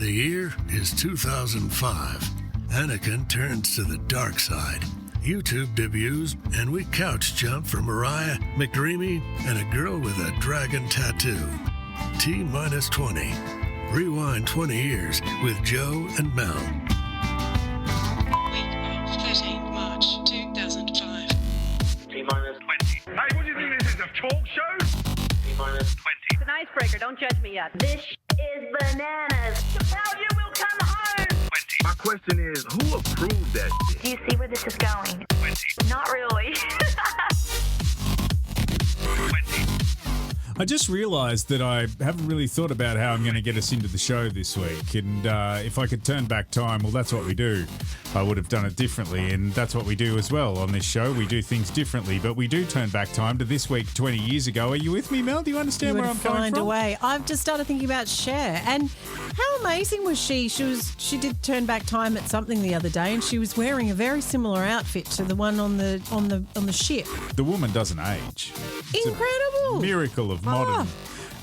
The year is 2005. Anakin turns to the dark side. YouTube debuts, and we couch jump for Mariah, McDreamy, and a girl with a dragon tattoo. T-minus 20. Rewind 20 years with Joe and Mel. Week of 13th March 2005. T-minus 20. Hey, what do you think this is, a talk show? T-minus 20. It's an icebreaker, don't judge me yet. This is bananas. Now you will come home. 20. My question is, who approved that shit? Do you see where this is going? 20. Not really. 20. I just realised that I haven't really thought about how I'm going to get us into the show this week. And if I could turn back time, well, that's what we do. I would have done it differently, and that's what we do as well on this show. We do things differently, but we do turn back time to this week 20 years ago. Are you with me, Mel? Do you understand where I'm coming Find from? a way. I've just started thinking about Cher, and how amazing was she? She did turn back time at something the other day, and she was wearing a very similar outfit to the one on the ship. The woman doesn't age. It's Incredible. a miracle of modern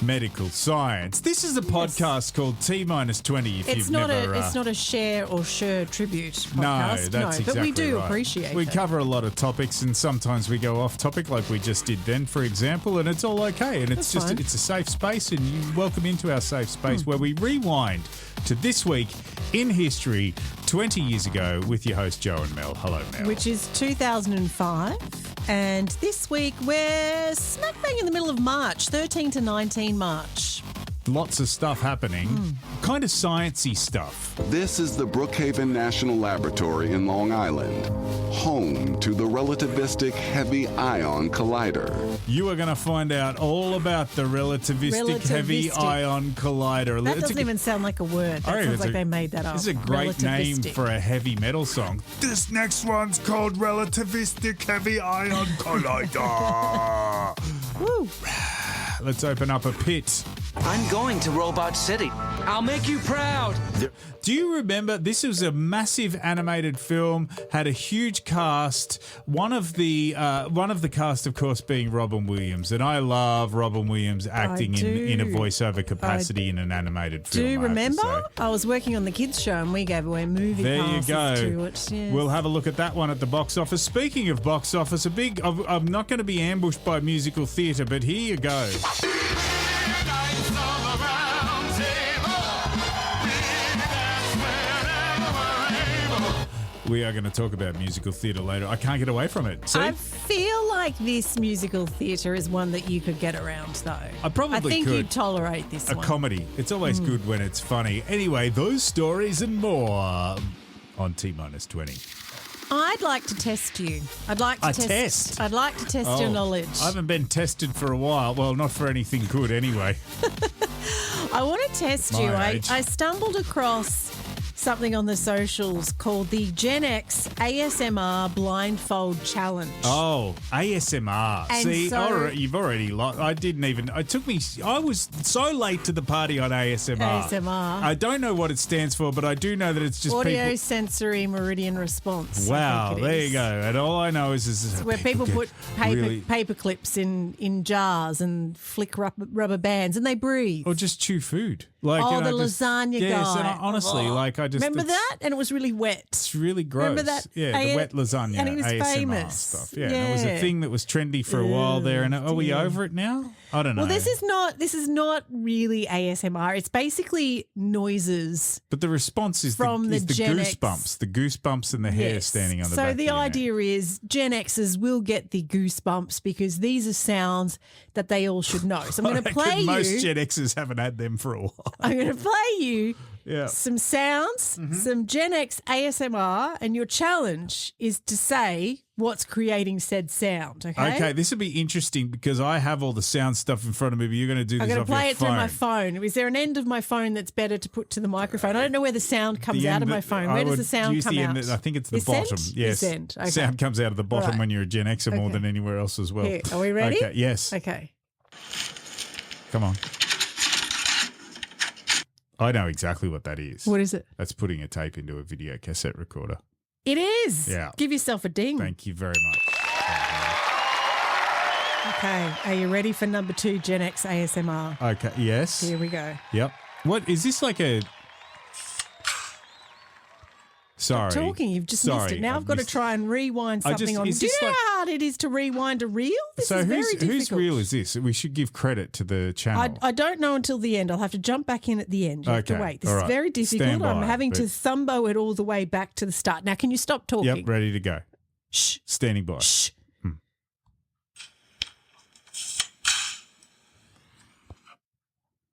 medical science. This is a podcast called T-minus 20. It's not a Cher or Cher tribute podcast. No, that's exactly but we do right. appreciate We it. cover a lot of topics, and sometimes we go off topic, like we just did then, for example, and it's all okay. And it's That's fine. it's a safe space, and you're welcome into our safe space where we rewind to this week in history, 20 years ago, with your host Joe and Mel. Hello, Mel. Which is 2005. And this week we're smack bang in the middle of March, 13 to 19 March. Lots of stuff happening, kind of sciencey stuff. This is the Brookhaven National Laboratory in Long Island, home to the Relativistic Heavy Ion Collider. You are going to find out all about the Relativistic Heavy Relativistic. Ion Collider. That doesn't even sound like a word. That sounds like they made that up. This is a great name Relativistic. for a heavy metal song. This next one's called Relativistic Heavy Ion Collider. Woo. Let's open up a pit. I'm going to Robot City. I'll make you proud. Do you remember, this was a massive animated film, had a huge cast, one of the cast, of course, being Robin Williams, and I love Robin Williams acting in a voiceover capacity in an animated film. Do you remember? I have to say. I was working on the kids' show and we gave away movie There you passes go. to it. Yes. We'll have a look at that one at the box office. Speaking of box office, I'm not going to be ambushed by musical theatre, but here you go. We are going to talk about musical theatre later. I can't get away from it. See? I feel like this musical theatre is one that you could get around, though. I probably think could. you'd tolerate this A one. comedy. It's always good when it's funny. Anyway, those stories and more on T-minus 20. I'd like to test you. I'd like to test. I'd like to test your knowledge. I haven't been tested for a while. Well, not for anything good anyway. I want to test My you. age. I stumbled across something on the socials called the Gen X ASMR Blindfold Challenge. Oh, ASMR. And See, so- you've already lost. I was so late to the party on ASMR. ASMR. I don't know what it stands for, but I do know that it's just Audio people. sensory meridian response. I Wow, think it there is. you go. And all I know is It's where people get put paper clips in jars and flick rubber bands and they breathe. or just chew food. Like, Oh, you know, the just- lasagna yes, guy. and honestly, Remember that? And it was really wet. It's really gross. Remember that? Yeah, the wet lasagna And he was ASMR famous. stuff. Yeah, and it was a Yeah. thing that was trendy for a while there. And are we dear. over it now? I don't know. Well, this is not really ASMR. It's basically noises. But the response is from the the Gen X. goosebumps and the hair Yes. standing on the so back. the of your neck. idea is Gen Xers will get the goosebumps because these are sounds that they all should know. So I'm I going to reckon play most you. Gen Xers haven't had them for a while. I'm going to play you Yeah. some sounds, some Gen X ASMR, and your challenge is to say what's creating said sound. Okay. Okay, this will be interesting because I have all the sound stuff in front of me, but you're going to do this I'm going off to play your it phone. through my phone. Is there an end of my phone that's better to put to the microphone? I don't know where the sound comes The out end of my that- phone. I Where does would the sound use come the out? end that- I think it's the This bottom. end? Yes. This end. Okay. Sound comes out of the bottom Right. when you're a Gen Xer more Okay. than anywhere else as well. Here, are we ready? Okay, yes. Okay. Come on. I know exactly what that is. What is it? That's putting a tape into a video cassette recorder. It is. Yeah. Give yourself a ding. Thank you very much. Okay. Are you ready for number 2 Gen X ASMR? Okay, yes. Here we go. Yep. What is this, like a Sorry. Stop talking. You've just missed it. Now I've got to try and rewind something on. Do you know how hard it is to rewind a reel? This is very difficult. Whose reel is this? We should give credit to the channel. I don't know until the end. I'll have to jump back in at the end. You have to wait. This is very difficult. I'm having to thumbo it all the way back to the start. Now, can you stop talking? Yep, ready to go. Shh. Standing by. Shh.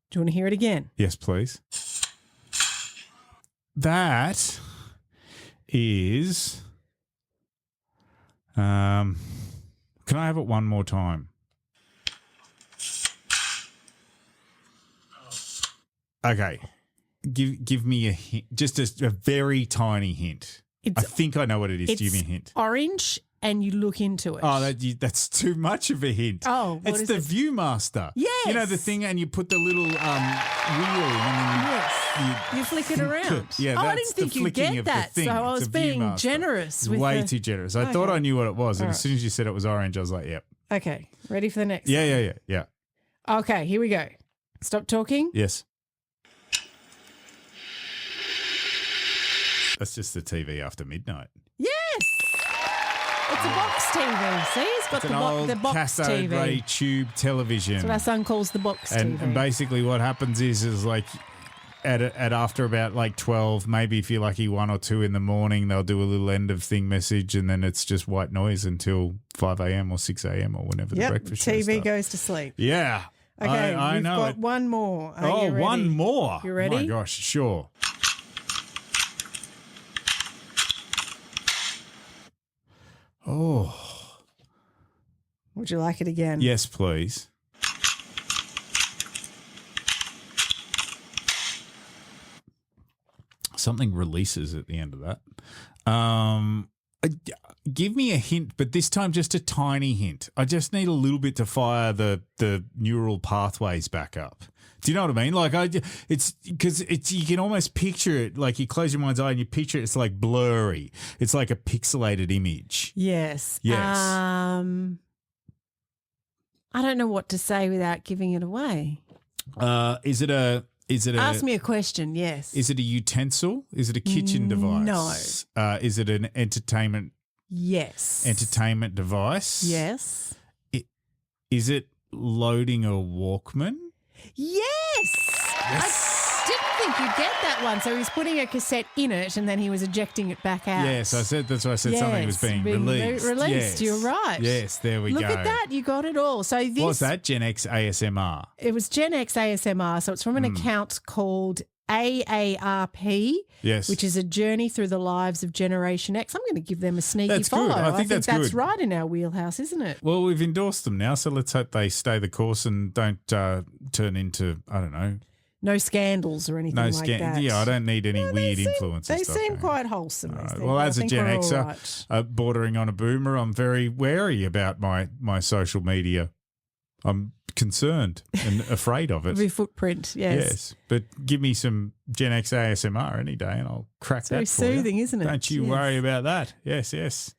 Do you want to hear it again? Yes, please. That is. Can I have it one more time? Okay. Give me a hint, just a very tiny hint. I think I know what it is. Give me a hint. Orange, and you look into it. Oh, that's too much of a hint. Oh, what it's is the it? Viewmaster. Yes. You know the thing, and you put the little wheel in, and then you flick it around. Yeah, I that's didn't think the you'd flicking get of the that, thing. so I It's was a being Viewmaster. generous. With Way too generous. I thought I knew what it was, and as soon as you said it was orange, I was like, yep. Okay, ready for the next? Yeah. Okay, here we go. Stop talking. Yes. That's just the TV after midnight. Yes. It's a box TV. See, it's got It's an old the box cathode TV. ray tube television. That's what our son calls the box TV. And basically what happens is like at after about like 12, maybe if you're lucky 1 or 2 in the morning, they'll do a little end of thing message, and then it's just white noise until 5 a.m. or 6 a.m. or whenever the breakfast show TV starts. goes to sleep. Yeah. Okay, I we've know got it. one more. Are you ready? One more. You ready? Oh my gosh, sure. Oh. Would you like it again? Yes, please. Something releases at the end of that. Give me a hint, but this time just a tiny hint. I just need a little bit to fire the neural pathways back up. Do you know what I mean? Like it's because you can almost picture it. Like you close your mind's eye and you picture it. It's like blurry. It's like a pixelated image. Yes. Yes. I don't know what to say without giving it away. Is it a? Ask me a question. Yes. Is it a utensil? Is it a kitchen device? No. Is it an entertainment? Yes. Entertainment device? Yes. Is it loading a Walkman? Yes. I didn't think you'd get that one. So he's putting a cassette in it and then he was ejecting it back out. Yes, that's why I said something was being released. Released, yes. You're right. Yes, there we go. Look at that. You got it all. So this, what's that? Gen X ASMR. It was Gen X ASMR. So it's from an account called AARP, yes, which is a journey through the lives of Generation X. I'm going to give them a sneaky follow. Good. I think that's good. Right in our wheelhouse, isn't it? Well, we've endorsed them now, so let's hope they stay the course and don't turn into, I don't know. No scandals or anything like that. Yeah, I don't need any weird influences. They seem quite wholesome. Right. Well, as a Gen Xer, bordering on a boomer, I'm very wary about my social media. I'm concerned and afraid of it. Your footprint, yes. Yes, but give me some Gen X ASMR any day and I'll crack that for you. It's very soothing, isn't it? Don't you worry about that. Yes, yes.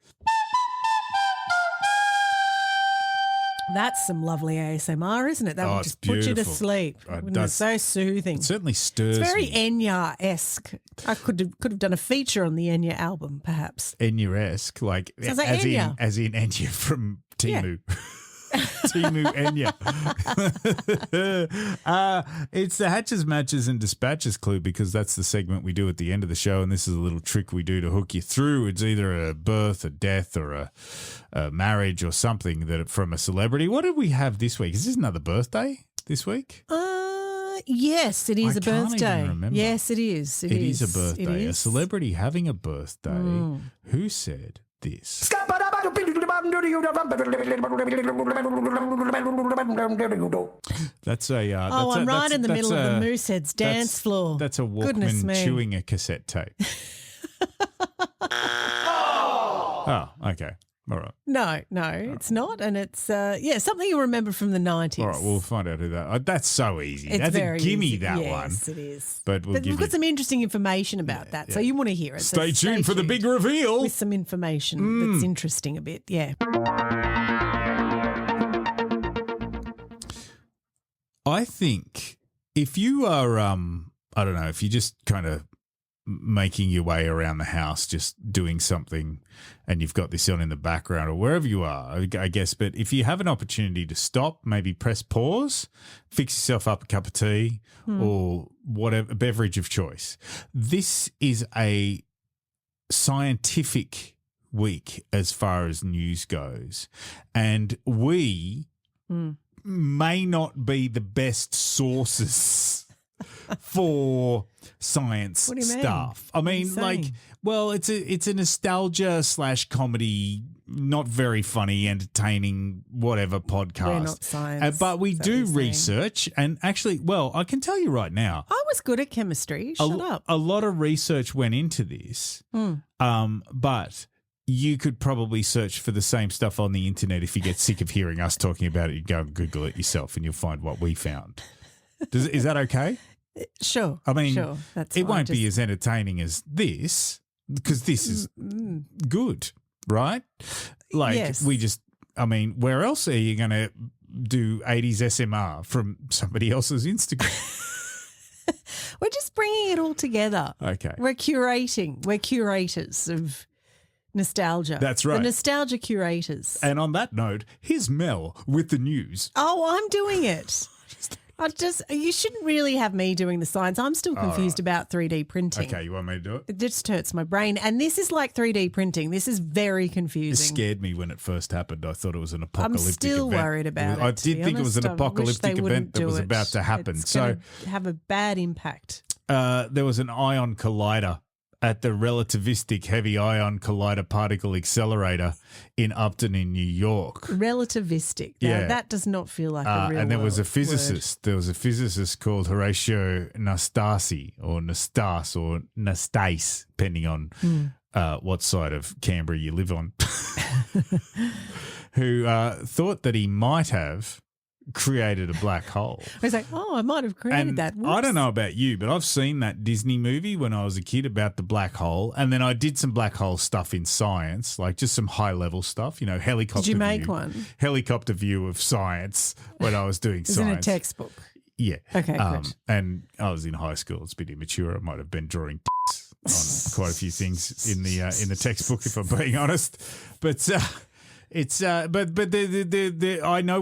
That's some lovely ASMR, isn't it? That would just beautiful. put you to sleep. It's so soothing. It certainly stirs It's very me. Enya-esque. I could have done a feature on the Enya album, perhaps. Enya-esque, like, Sounds like as Enya. in Enya from Temu. Yeah. Temu Enya. It's the Hatches, Matches and Dispatches clue because that's the segment we do at the end of the show, and this is a little trick we do to hook you through. It's either a birth, a death, or a marriage or something that from a celebrity. What did we have this week? Is this another birthday this week? Yes, it is a can't birthday. even remember. Yes, it is. It is a birthday. It A is. celebrity having a birthday. Who said this? That's a. I'm right in the middle of the Mooseheads dance floor. That's a Goodness Walkman me. chewing a cassette tape. Oh, okay. All right. No, it's not, and it's something you'll remember from the 90s. All right, we'll find out who that. That's so easy. It's That's very a gimme easy. that one. Yes, it is. But we've got some interesting information about that, so you want to hear it. Stay tuned for the big reveal with some information that's interesting a bit. Yeah. I think if you are, I don't know, if you just kind of making your way around the house, just doing something, and you've got this on in the background or wherever you are, I guess. But if you have an opportunity to stop, maybe press pause, fix yourself up a cup of tea or whatever beverage of choice. This is a scientific week as far as news goes, and we may not be the best sources for science What do you mean? stuff. I mean, What are you saying? it's a nostalgia / comedy, not very funny, entertaining, whatever podcast. We're not science. But we is that do what you're saying? research, and actually, well, I can tell you right now, I was good at chemistry. Shut up. a lot of research went into this, but you could probably search for the same stuff on the internet. If you get sick of hearing us talking about it, you go and Google it yourself and you'll find what we found. Is that okay? Sure. I mean, sure, that's it fine. won't be as entertaining as this, because this is good, right? Like, Yes. where else are you going to do 80s SMR from somebody else's Instagram? We're just bringing it all together. Okay. We're curating. We're curators of nostalgia. That's right. The nostalgia curators. And on that note, here's Mel with the news. Oh, I'm doing it. You shouldn't really have me doing the science. I'm still confused about 3D printing. Okay, you want me to do it? It just hurts my brain. And this is like 3D printing. This is very It confusing. scared me when it first happened. I thought it was an I'm apocalyptic still event. worried about it. I to be did think it was an honest. I wish apocalyptic they wouldn't event that do was it. about to happen. It's So gonna have a bad impact. there was an ion collider at the Relativistic Heavy Ion Collider Particle Accelerator in Upton in New York. Relativistic. Now, Yeah. that does not feel like a real and there was a world physicist. There was a physicist called Horatio Nastase or Nastas or Nastase, depending on what side of Canberra you live on, who thought that he might have created a black hole. I was like, I might have created And that. I don't know about you, but I've seen that Disney movie when I was a kid about the black hole, and then I did some black hole stuff in science, like just some high level stuff, helicopter Did you make view, one? helicopter view of science when I was doing It was science. in a textbook. Yeah. Okay, good. And I was in high school. It's a bit immature. I might have been drawing on quite a few things in the textbook, if I'm being honest. But it's I knew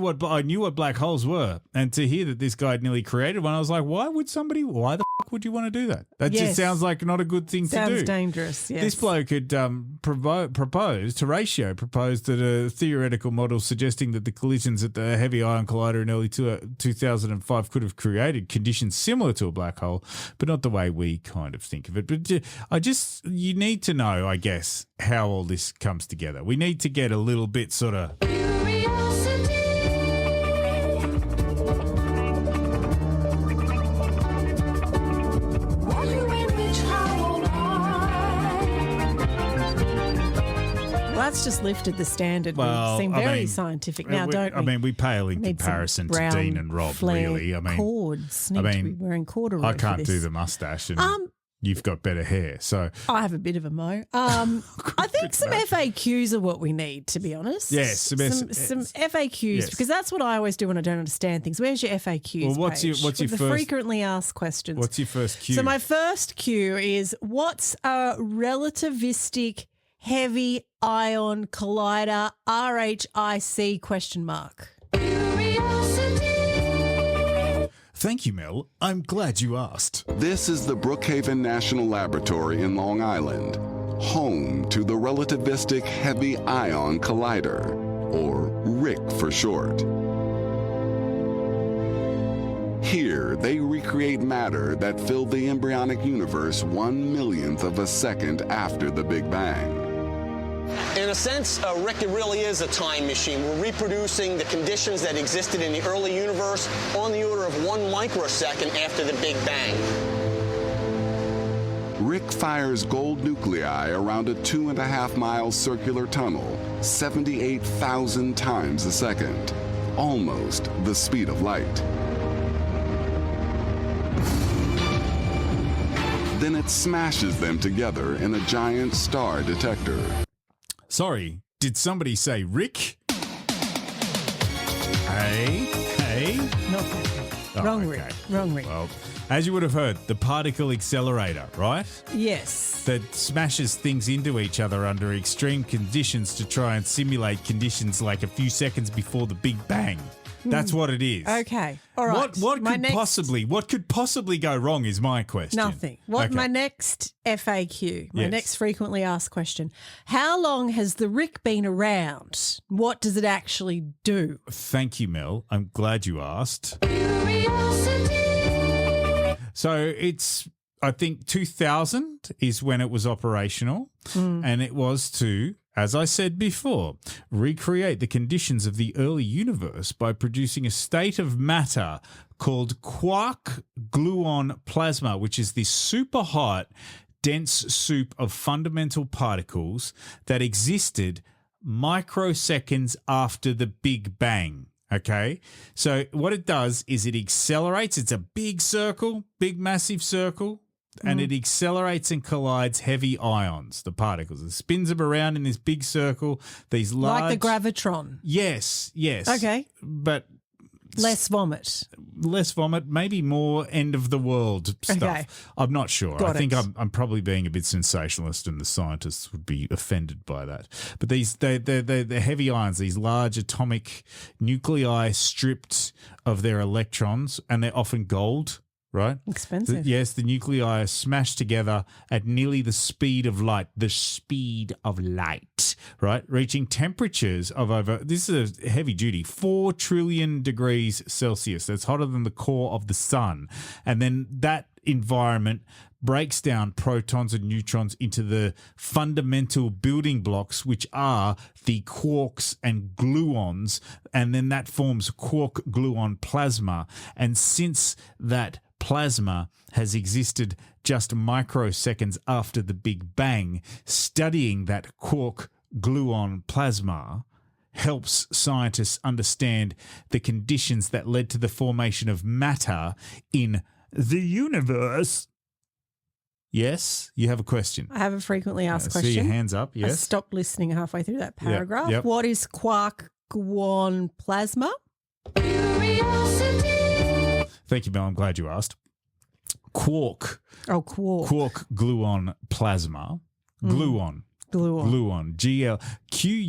what black holes were, and to hear that this guy had nearly created one, I was like, why the fuck would you want to do that? That just Yes. sounds like not a good thing to do. Sounds dangerous. Yes. This bloke had Horatio proposed that a theoretical model suggesting that the collisions at the Heavy Ion Collider in early 2005 could have created conditions similar to a black hole, but not the way we kind of think of it. But you need to know, I guess, how all this comes together. We need to get a little bit sort of... Well, that's just lifted the standard. We seem very scientific now, don't we? We pale in Need some comparison to brown Dean and Rob, flare really. cords need to be wearing corduroy. I can't for do this. the mustache, and you've got better hair. So I have a bit of a mo. I think some FAQs are what we need, to be honest. Yes, some FAQs, yes. because that's what I always do when I don't understand things. Where's your FAQs? Well, what's your page? The first- frequently asked questions? what's your first cue? So my first cue is, what's a relativistic heavy ion collider? RHIC question mark. Thank you, Mel. I'm glad you asked. This is the Brookhaven National Laboratory in Long Island, home to the Relativistic Heavy Ion Collider, or RIC for short. Here, they recreate matter that filled the embryonic universe 1/1,000,000th of a second after the Big Bang. In a sense, Rick, it really is a time machine. We're reproducing the conditions that existed in the early universe on the order of 1 microsecond after the Big Bang. RIC fires gold nuclei around a 2.5-mile circular tunnel, 78,000 times a second, almost the speed of light. Then it smashes them together in a giant star detector. Sorry, did somebody say Rick? Hey. Not that. Wrong okay. ring. Wrong ring. Well, as you would have heard, the particle accelerator, right? Yes. That smashes things into each other under extreme conditions to try and simulate conditions like a few seconds before the Big Bang. That's what it is. Okay. All right. What My could possibly go wrong is my question. Nothing. My next FAQ, my Yes. next frequently asked question. How long has the Rick been around? What does it actually do? Thank you, Mel. I'm glad you asked. So it's, I think 2000 is when it was operational, and it was to, as I said before, recreate the conditions of the early universe by producing a state of matter called quark-gluon plasma, which is this super hot, dense soup of fundamental particles that existed microseconds after the Big Bang. Okay, so what it does is it accelerates. It's a big circle, big massive circle, and it accelerates and collides heavy ions, the particles. It spins them around in this big circle. These large, Like the gravitron. Yes. Okay. But Less vomit. Maybe more end of the world stuff. Okay. I'm not sure. Got I think it. I'm probably being a bit sensationalist, and the scientists would be offended by that. But they're heavy ions, these large atomic nuclei stripped of their electrons, and they're often gold. Right? Expensive. Yes, the nuclei are smashed together at nearly the speed of light, right? Reaching temperatures of over, this is a heavy duty, 4 trillion degrees Celsius. That's hotter than the core of the sun. And then that environment breaks down protons and neutrons into the fundamental building blocks, which are the quarks and gluons, and then that forms quark-gluon plasma. And since that plasma has existed just microseconds after the Big Bang, studying that quark-gluon plasma helps scientists understand the conditions that led to the formation of matter in the universe. Yes, you have a question. I have a frequently asked See question. your hands up, I yes. stopped listening halfway through that paragraph. Yep. What is quark-gluon plasma? Thank you, Mel. I'm glad you asked. Quark. Oh, quark. Quark-gluon plasma. Gluon. Gluon. Gluon.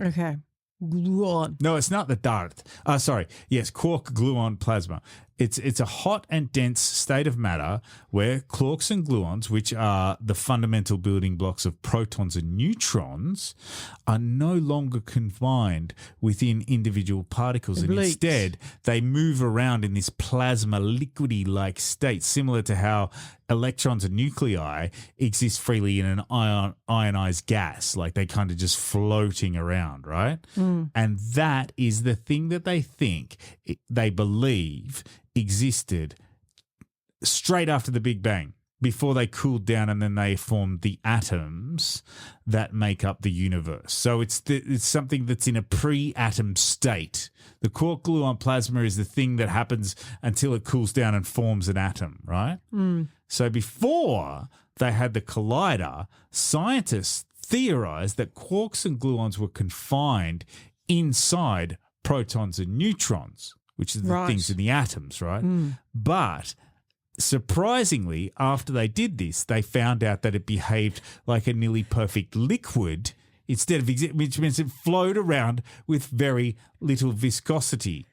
Okay. Gluon. No, it's not the dart. Sorry. Yes, quark-gluon plasma. It's a hot and dense state of matter where quarks and gluons, which are the fundamental building blocks of protons and neutrons, are no longer confined within individual particles. And Oblique. instead, they move around in this plasma liquidy-like state, similar to how electrons and nuclei exist freely in an ionized gas, like they kind of just floating around, right? And that is the thing that they believe existed straight after the Big Bang, before they cooled down and then they formed the atoms that make up the universe. So it's something that's in a pre-atom state. The quark-gluon plasma is the thing that happens until it cools down and forms an atom, right? So before they had the collider, scientists theorized that quarks and gluons were confined inside protons and neutrons, which are the things in the atoms, right? But surprisingly, after they did this, they found out that it behaved like a nearly perfect liquid instead of, which means it flowed around with very little viscosity.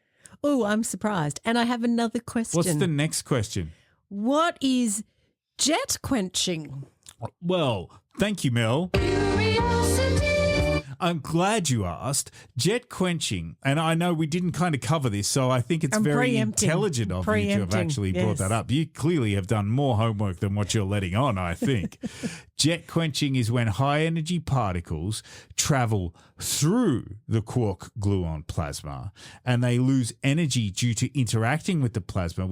Oh, I'm surprised. And I have another question. What's the next question? What is jet quenching? Well, thank you, Mel. I'm glad you asked. Jet quenching, and I know we didn't kind of cover this, so I think it's very preempting. intelligent of you to have actually brought that up. You clearly have done more homework than what you're letting on, I think. Jet quenching is when high-energy particles travel through the quark-gluon plasma, and they lose energy due to interacting with the plasma,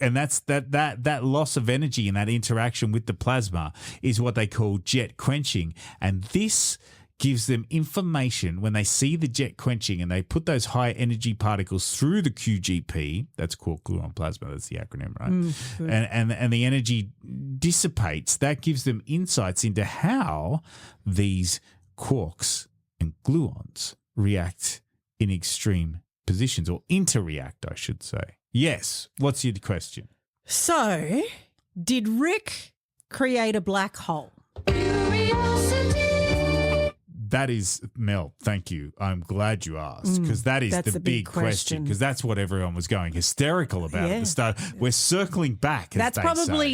that's that loss of energy and that interaction with the plasma is what they call jet quenching, and this gives them information when they see the jet quenching and they put those high energy particles through the QGP, that's quark-gluon plasma, that's the acronym, right? And the energy dissipates. That gives them insights into how these quarks and gluons react in extreme positions, or interact, I should say. Yes. What's your question? So, did Rick create a black hole? That is, Mel, thank you. I'm glad you asked, because that is the big question, because that's what everyone was going hysterical about at the start. We're circling back, as That's they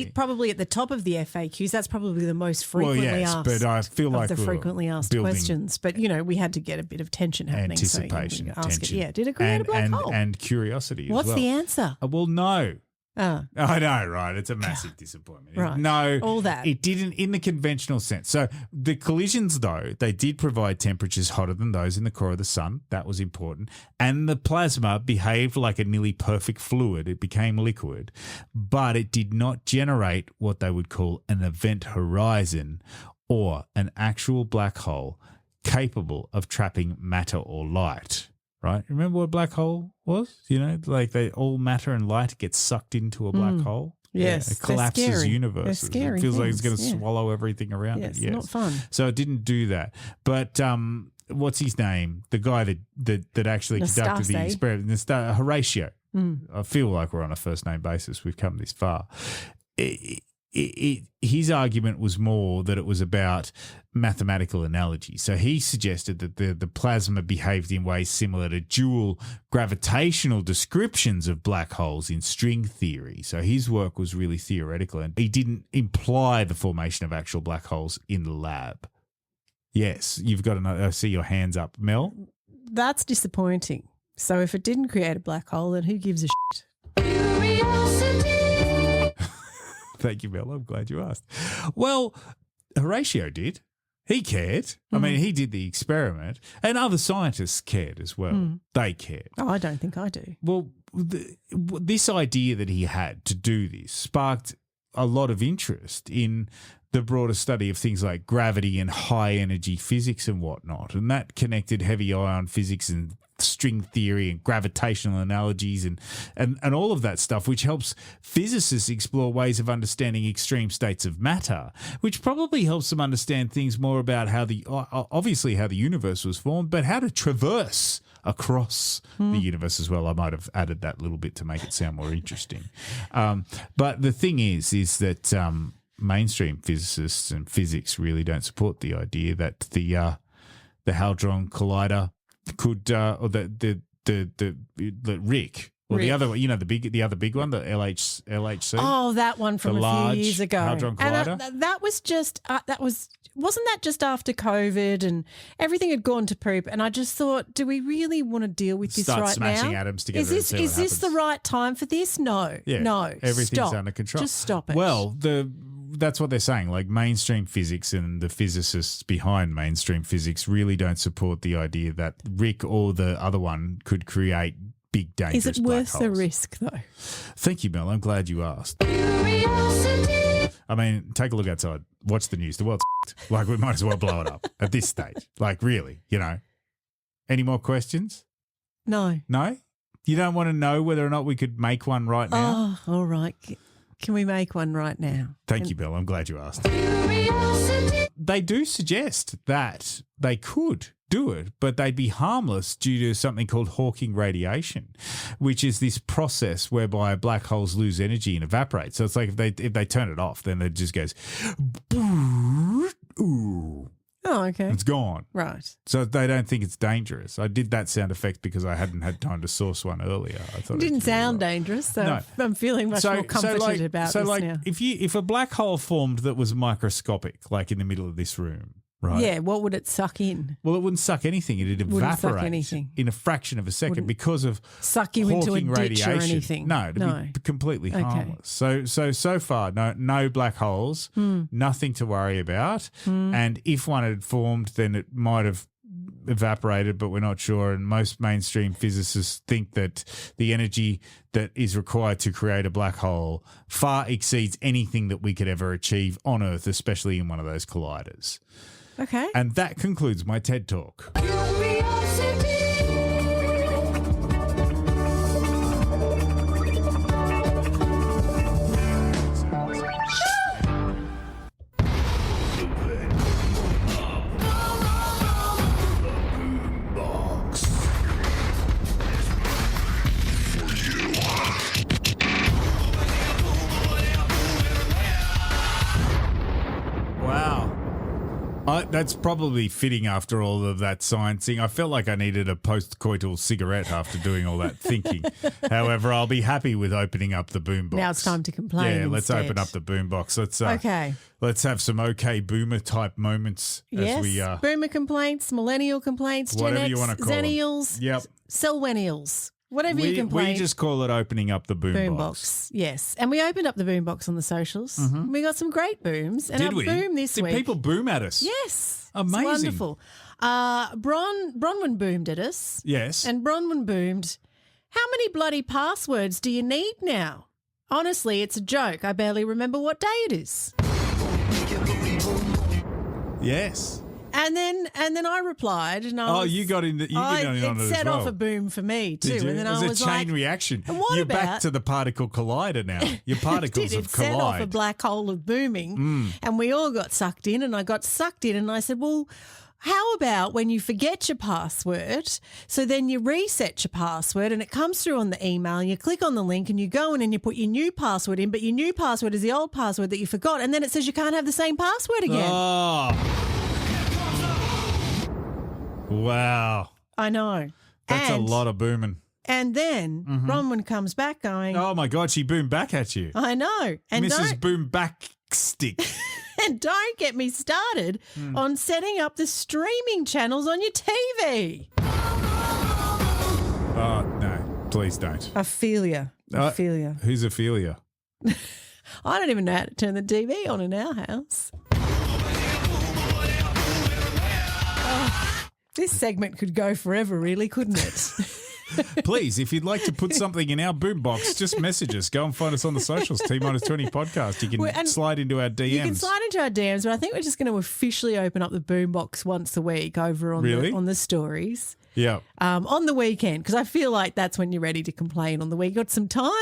say. probably at the top of the FAQs. That's probably the most frequently asked. But I feel like the we're frequently asked building questions. But, you know, we had to get a bit of tension happening. anticipation, so ask tension. It. Yeah, did it create a black hole? And curiosity as well. What's the answer? Well, no. Oh. I know, right? It's a massive disappointment. Right. No, all that. It didn't in the conventional sense. So the collisions, though, they did provide temperatures hotter than those in the core of the sun. That was important. And the plasma behaved like a nearly perfect fluid. It became liquid, but it did not generate what they would call an event horizon or an actual black hole capable of trapping matter or light. Right? Remember what a black hole was? You know, like all matter and light gets sucked into a black hole. Yes. It collapses scary. universes. They're scary It feels like it's things, going to swallow everything around it. Yes. Not fun. So it didn't do that. But what's his name? The guy that actually conducted the experiment, Horatio. I feel like we're on a first name basis. We've come this far. His argument was more that it was about mathematical analogy. So he suggested that the plasma behaved in ways similar to dual gravitational descriptions of black holes in string theory. So his work was really theoretical, and he didn't imply the formation of actual black holes in the lab. Yes, you've got another. I see your hands up, Mel. That's disappointing. So if it didn't create a black hole, then who gives a shit? Thank you, Mel. I'm glad you asked. Well, Horatio did. He cared. I mean, he did the experiment, and other scientists cared as well. They cared. Oh, I don't think I do. Well, this idea that he had to do this sparked a lot of interest in the broader study of things like gravity and high energy physics and whatnot, and that connected heavy ion physics and string theory and gravitational analogies and all of that stuff, which helps physicists explore ways of understanding extreme states of matter, which probably helps them understand things more about how obviously how the universe was formed, but how to traverse across the universe as well. I might have added that little bit to make it sound more interesting. But the thing is that mainstream physicists and physics really don't support the idea that the Hadron Collider could or the Rick or the other, you know, the other big one, the LHC. Oh, that one from a few years ago. Hadron Collider. And that was just wasn't that just after COVID and everything had gone to poop? And I just thought, do we really want to deal with this Start right now? smashing atoms together. Is this the right time for this? No, no. Everything's stop. under control. Just stop it. Well, that's what they're saying. Like mainstream physics and the physicists behind mainstream physics really don't support the idea that Rick or the other one could create big dangerous black holes. Is it worth the risk, though? Thank you, Mel. I'm glad you asked. I mean, take a look outside. Watch the news. The world's like, we might as well blow it up at this stage. Like, really, you know. Any more questions? No. No? You don't want to know whether or not we could make one right now? Oh, all right. Can we make one right now? Thank you, Bill. I'm glad you asked. They do suggest that they could do it, but they'd be harmless due to something called Hawking radiation, which is this process whereby black holes lose energy and evaporate. So it's like if they turn it off, then it just goes, ooh. Oh, okay. It's gone. Right. So they don't think it's dangerous. I did that sound effect because I hadn't had time to source one earlier. I thought it didn't sound dangerous, so no. I'm feeling much more comforted about this now. If a black hole formed that was microscopic, like in the middle of this room, right? Yeah, what would it suck in? Well, it wouldn't suck anything. It'd evaporate in a fraction of a second because of suck you into a ditch radiation. or anything. No, it'd be completely harmless. So far, no black holes, nothing to worry about. And if one had formed, then it might have evaporated, but we're not sure. And most mainstream physicists think that the energy that is required to create a black hole far exceeds anything that we could ever achieve on Earth, especially in one of those colliders. Okay. And that concludes my TED Talk. That's probably fitting after all of that sciencing. I felt like I needed a post-coital cigarette after doing all that thinking. However, I'll be happy with opening up the boombox. Now it's time to complain. Yeah, let's instead. open up the boombox. Okay. Let's have some okay boomer type moments as we boomer complaints, millennial complaints, whatever Gen X, you want to call Zennials, them. Yep. Selwennials, whatever you complain. We just call it opening up the boombox. Yes. And we opened up the boombox on the socials. Mm-hmm. We got some great booms. And Did our we? boom this Did week. people boom at us? Yes. Amazing. It's wonderful. Bronwyn boomed at us. Yes. And Bronwyn boomed, how many bloody passwords do you need now? Honestly, it's a joke. I barely remember what day it is. Yes. And then I replied, and I you got in. You got in on it it as set well. off a boom for me too. Did you? And then it was I a was chain like, reaction. And what You're about back to the particle collider now. Your particles it have set off a collided. black hole of booming, and we all got sucked in. And I got sucked in, and I said, well, how about when you forget your password, so then you reset your password and it comes through on the email and you click on the link and you go in and you put your new password in, but your new password is the old password that you forgot, and then it says you can't have the same password again. Oh. Wow. I know. That's and, a lot of booming. And then Bronwyn comes back going, Oh, my God, she boomed back at you. I know. And Mrs. Boom Back Stick. And don't get me started on setting up the streaming channels on your TV. Oh, no, please don't. Ophelia. Who's Ophelia? I don't even know how to turn the TV on in our house. Oh, this segment could go forever, really, couldn't it? Please, if you'd like to put something in our boombox, just message us. Go and find us on the socials, T-20 podcast. You can slide into our DMs. You can slide into our DMs, but I think we're just going to officially open up the boombox once a week over on the stories. Yeah. On the weekend, because I feel like that's when you're ready to complain on the week. Got some time.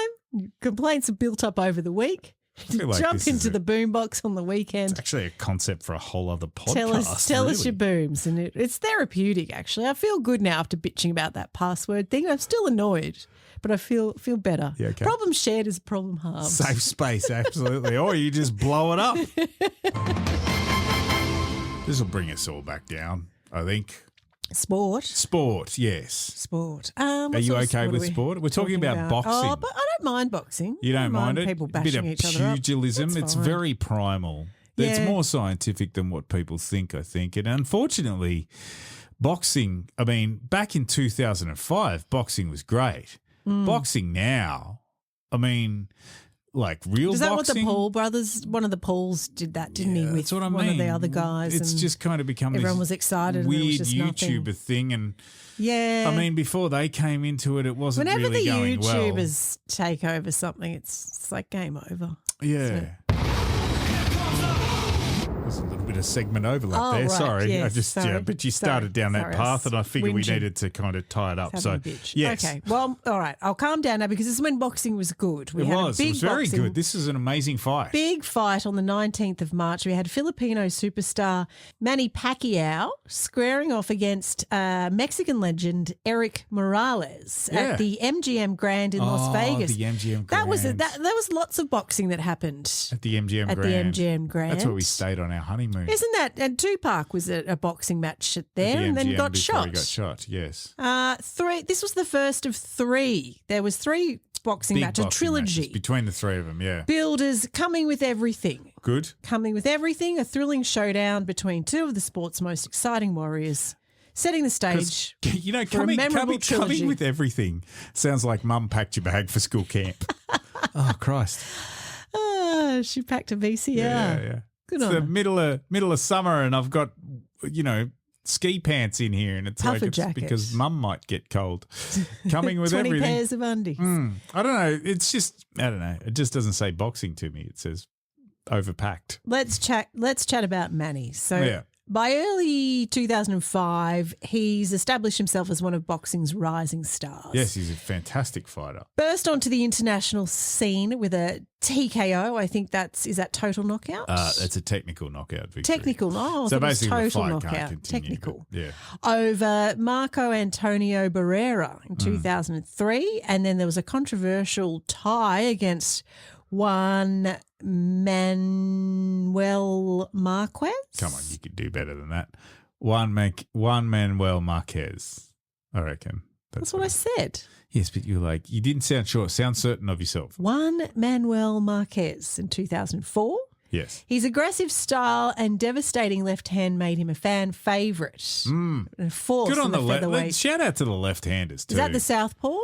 Complaints have built up over the week. Like Jump into the boombox on the weekend. It's actually a concept for a whole other podcast. Tell us your booms, and it's therapeutic. Actually, I feel good now after bitching about that password thing. I'm still annoyed, but I feel better. Yeah, okay. Problem shared is problem halved. Safe space, absolutely. Or you just blow it up. This will bring us all back down, I think. Sport, yes. Sport. Are you okay with sport? We're talking about boxing. Oh, but I don't mind boxing. You don't mind it? People A bit bashing of each other up. pugilism. It's fine. very primal. It's Yeah. more scientific than what people think, I think. And unfortunately, boxing, I mean, back in 2005, boxing was great. Boxing now, I mean, like real boxing. Is that what the Paul brothers, one of the Pauls did that, didn't he? With That's what I mean. one of the other guys. It's and just kind of become everyone this was excited. weird and there was just YouTuber nothing. thing. And Yeah. I mean, before they came into it, it wasn't Whenever really the going well. YouTubers take over something, it's like game over. Yeah. There's a little bit of segment overlap there. Right. Sorry. Yes, sorry. But you started down that Sorry, path and I figured we whinging. needed to kind of tie it up. So, Having a bitch. yes. Okay. Well, all right. I'll calm down now because this is when boxing was good. We It had was. a big It was very boxing, good. This is an amazing fight. Big fight on the 19th of March. We had Filipino superstar Manny Pacquiao squaring off against Mexican legend Erik Morales at the MGM Grand in Las Vegas. The MGM Grand. That was there was lots of boxing that happened At the MGM at Grand. the MGM Grand. That's where we stayed on our honeymoon. Isn't that? And Tupac was at a boxing match there, At the and then MGM got before shot. He got shot, yes. Three. This was the first of three. There was three boxing Big matches, boxing trilogy. matches between the three of them, yeah. Builders coming with everything. Good. Coming with everything. A thrilling showdown between two of the sport's most exciting warriors, setting the stage. You know, for a memorable trilogy. coming with everything sounds like Mum packed your bag for school camp. Oh Christ! She packed a VCR. Yeah. Good It's on the her. middle of summer, and I've got ski pants in here, and it's Puffer like it's jacket. because Mum might get cold. Coming with 20 everything. pairs of undies. I don't know. It's just I don't know. It just doesn't say boxing to me. It says overpacked. Let's chat about Manny. So Yeah. by early 2005, he's established himself as one of boxing's rising stars. Yes, he's a fantastic fighter. Burst onto the international scene with a TKO. I think is that total knockout? It's a technical knockout victory. Technical. Oh, So it was basically, the total fight knockout. can't continue. Technical. but Yeah. Over Marco Antonio Barrera in 2003. And then there was a controversial tie against one Manuel Marquez. Come on, you could do better than that. Juan Manuel Marquez, I reckon. That's what I said. Yes, but you didn't sound sure. Sound certain of yourself. Juan Manuel Marquez in 2004. Yes. His aggressive style and devastating left hand made him a fan favourite. And fourth Good on in the featherweight. left. Shout out to the left-handers too. Is that the southpaw?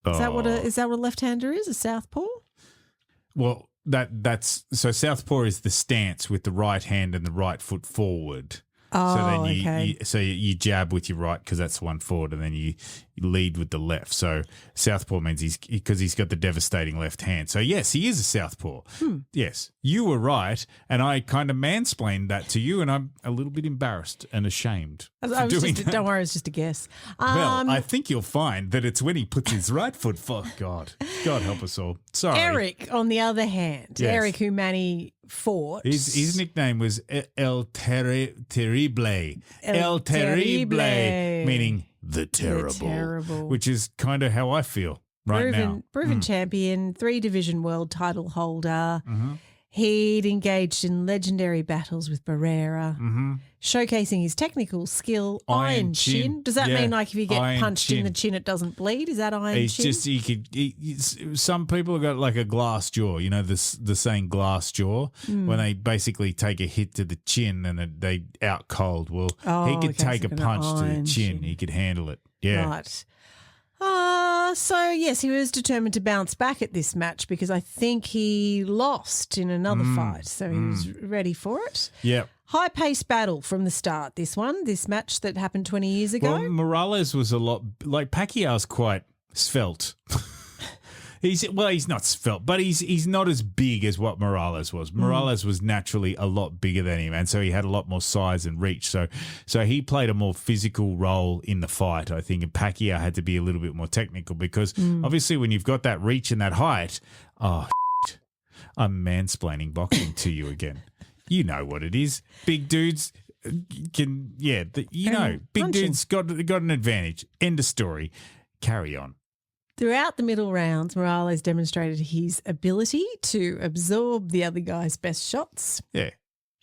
Is that what Oh. is that what a left-hander is? A southpaw? Well, that's so southpaw is the stance with the right hand and the right foot forward. Oh, so then okay. you jab with your right because that's one forward, and then you lead with the left. So southpaw means he's got the devastating left hand. So yes, he is a southpaw. Yes, you were right, and I kind of mansplained that to you, and I'm a little bit embarrassed and ashamed for doing that. Don't worry, it was just a guess. Well, I think you'll find that it's when he puts his right foot forward. God help us all. Sorry. Eric, on the other hand, Yes. Eric, who Manny fought. His nickname was El Terrible. El Terrible, meaning the terrible, which is kind of how I feel right now. Proven champion, 3-division world title holder. Mm-hmm. He'd engaged in legendary battles with Barrera, showcasing his technical skill. Iron chin. Does that mean like if you get Iron punched chin. in the chin, it doesn't bleed? Is that iron It's chin? just some people have got like a glass jaw. You know the saying glass jaw when they basically take a hit to the chin and they out cold. Well, he could take a punch to the chin. He could handle it. Yeah. Right. So, yes, he was determined to bounce back at this match because I think he lost in another fight. So he was ready for it. Yep. High-paced battle from the start, this match that happened 20 years ago. Well, Morales was a lot like Pacquiao's quite svelte. He's not svelte, but he's not as big as what Morales was. Morales was naturally a lot bigger than him, and so he had a lot more size and reach. So he played a more physical role in the fight, I think, and Pacquiao had to be a little bit more technical because obviously when you've got that reach and that height, I'm mansplaining boxing to you again. You know what it is. Big dudes can, big dudes got an advantage. End of story. Carry on. Throughout the middle rounds, Morales demonstrated his ability to absorb the other guy's best shots. Yeah.